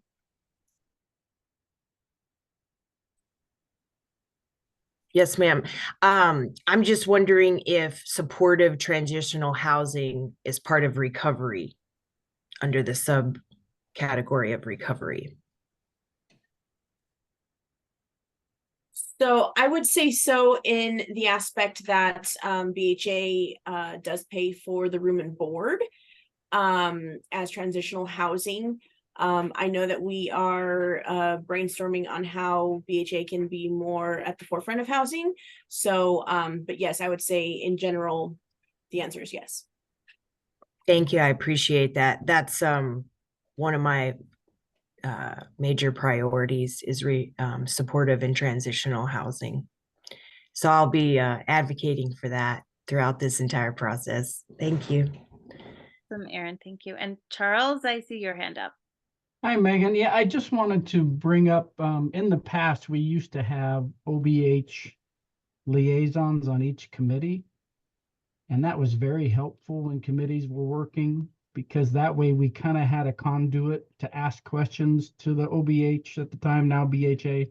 Yes, ma'am. I'm just wondering if supportive transitional housing is part of recovery under the subcategory of recovery. So I would say so in the aspect that BHA does pay for the room and board as transitional housing. I know that we are brainstorming on how BHA can be more at the forefront of housing. So, but yes, I would say in general, the answer is yes. Thank you. I appreciate that. That's one of my major priorities is supportive and transitional housing. So I'll be advocating for that throughout this entire process. Thank you. Awesome, Erin, thank you. And Charles, I see your hand up. Hi, Megan. Yeah, I just wanted to bring up, in the past, we used to have OBH liaisons on each committee. And that was very helpful when committees were working, because that way we kind of had a conduit to ask questions to the OBH at the time, now BHA.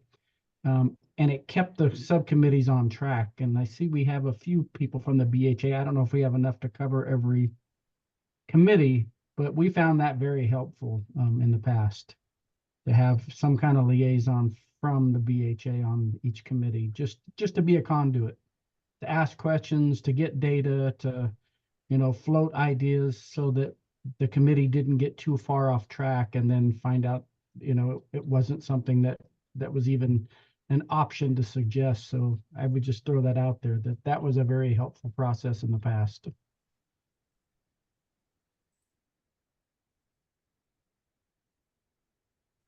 And it kept the subcommittees on track. And I see we have a few people from the BHA. I don't know if we have enough to cover every committee, but we found that very helpful in the past to have some kind of liaison from the BHA on each committee, just to be a conduit, to ask questions, to get data, to, float ideas so that the committee didn't get too far off track and then find out, it wasn't something that was even an option to suggest. So I would just throw that out there, that was a very helpful process in the past.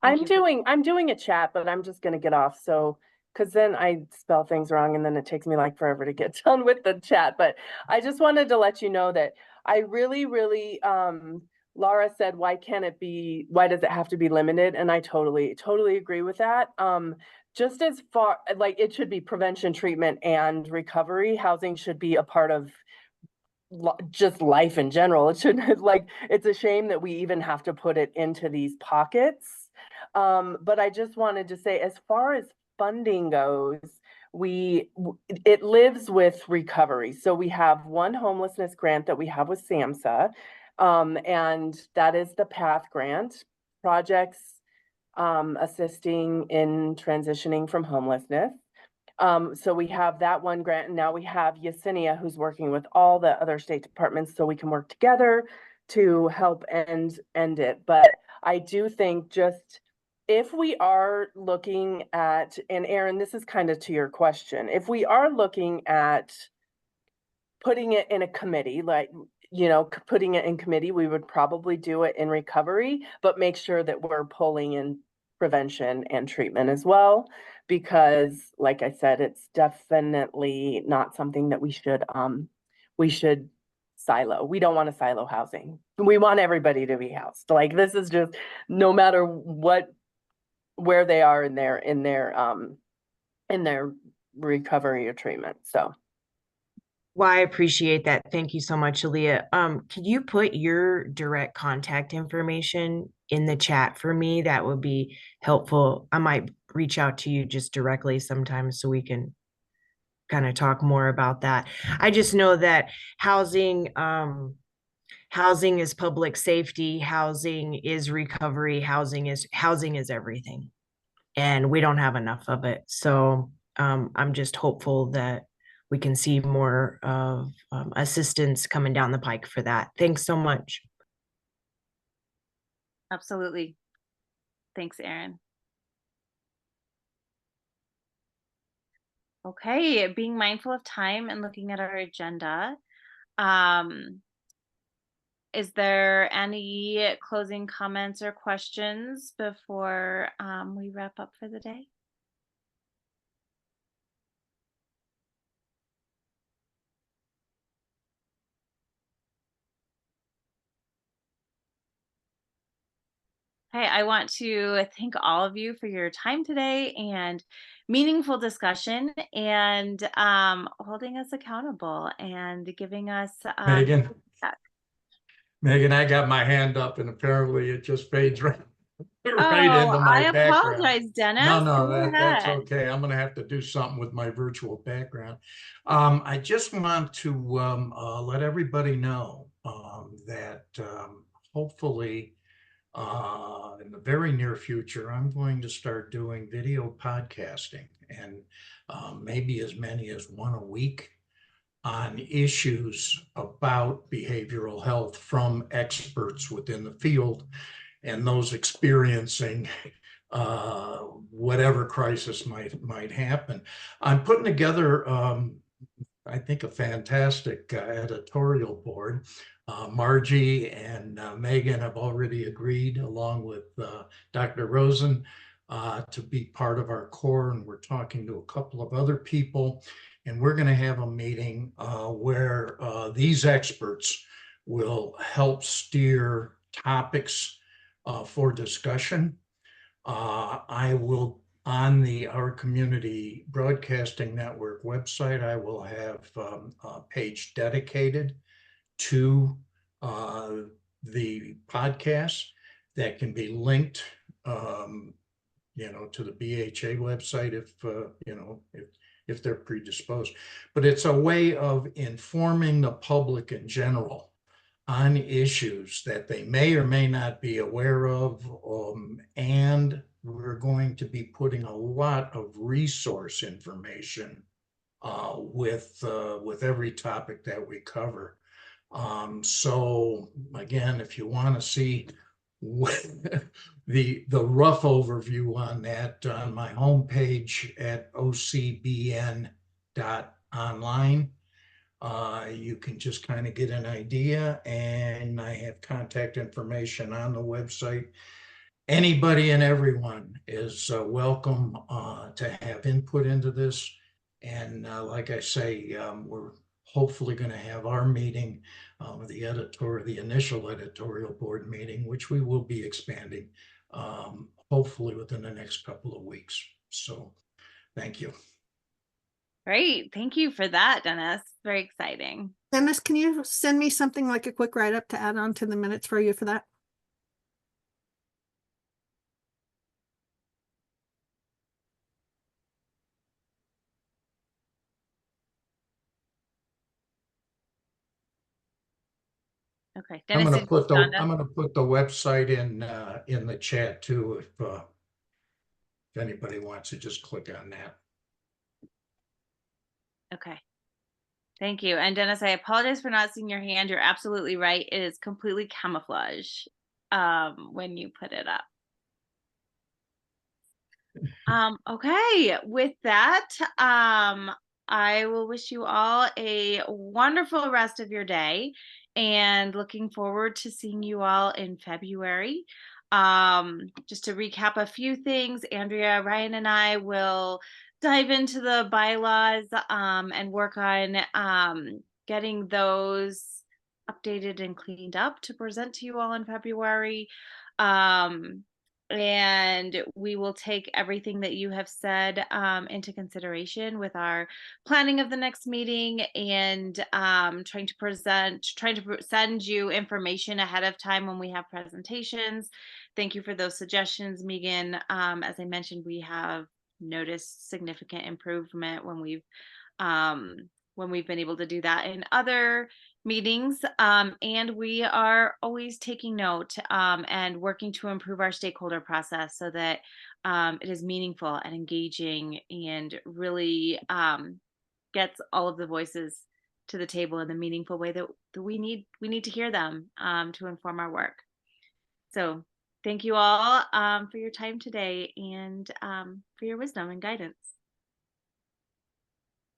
I'm doing a chat, but I'm just gonna get off. So, because then I spell things wrong and then it takes me like forever to get done with the chat. But I just wanted to let you know that I really, Laura said, why does it have to be limited? And I totally agree with that. Just as far, like, it should be prevention, treatment, and recovery. Housing should be a part of just life in general. It shouldn't, like, it's a shame that we even have to put it into these pockets. But I just wanted to say, as far as funding goes, it lives with recovery. So we have one homelessness grant that we have with SAMHSA, and that is the PATH grant, projects assisting in transitioning from homelessness. So we have that one grant, and now we have Yesenia, who's working with all the other state departments so we can work together to help end it. But I do think, just if we are looking at, and Erin, this is kind of to your question, if we are looking at putting it in a committee, like, putting it in committee, we would probably do it in recovery, but make sure that we're pulling in prevention and treatment as well, because like I said, it's definitely not something that we should silo. We don't want to silo housing. We want everybody to be housed. Like, this is just, no matter where they are in their recovery or treatment. So Well, I appreciate that. Thank you so much, Aaliyah. Could you put your direct contact information in the chat for me? That would be helpful. I might reach out to you just directly sometimes so we can kind of talk more about that. I just know that housing is public safety, housing is recovery, housing is everything. And we don't have enough of it. So I'm just hopeful that we can see more of assistance coming down the pike for that. Thanks so much. Absolutely. Thanks, Erin. Okay, being mindful of time and looking at our agenda, is there any closing comments or questions before we wrap up for the day? Hey, I want to thank all of you for your time today and meaningful discussion, and holding us accountable and giving us Megan? feedback. Megan, I got my hand up and apparently it just fades right, right Oh, into my I background. apologize, No, Dennis. no, Go that's ahead. okay. I'm gonna have to do something with my virtual background. I just want to let everybody know that hopefully in the very near future, I'm going to start doing video podcasting and maybe as many as one a week on issues about behavioral health from experts within the field and those experiencing whatever crisis might happen. I'm putting together, I think, a fantastic editorial board. Margie and Megan have already agreed, along with Dr. Rosen, to be part of our core, and we're talking to a couple of other people. And we're going to have a meeting where these experts will help steer topics for discussion. I will, on our community broadcasting network website, I will have a page dedicated to the podcast that can be linked, to the BHA website if they're predisposed. But it's a way of informing the public in general on issues that they may or may not be aware of, and we're going to be putting a lot of resource information with every topic that we cover. So again, if you want to see the rough overview on that, on my homepage at ocbn.online, you can just kind of get an idea, and I have contact information on the website. Anybody and everyone is welcome to have input into this. And like I say, we're hopefully going to have our meeting, the initial editorial board meeting, which we will be expanding hopefully within the next couple of weeks. So thank you. Great. Thank you for that, Dennis. Very exciting. Dennis, can you send me something like a quick write-up to add on to the minutes for you for that? Okay. I'm Dennis, gonna put Donda? the website in the chat too, if anybody wants to just click on that. Okay. Thank you. And Dennis, I apologize for not seeing your hand. You're absolutely right. It is completely camouflage when you put it up. Okay, with that, I will wish you all a wonderful rest of your day and looking forward to seeing you all in February. Just to recap a few things, Andrea, Ryan, and I will dive into the bylaws and work on getting those updated and cleaned up to present to you all in February. And we will take everything that you have said into consideration with our planning of the next meeting and trying to send you information ahead of time when we have presentations. Thank you for those suggestions, Megan. As I mentioned, we have noticed significant improvement when we've been able to do that in other meetings, and we are always taking note and working to improve our stakeholder process so that it is meaningful and engaging and really gets all of the voices to the table in the meaningful way that we need to hear them to inform our work. So thank you all for your time today and for your wisdom and guidance.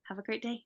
Have a great day.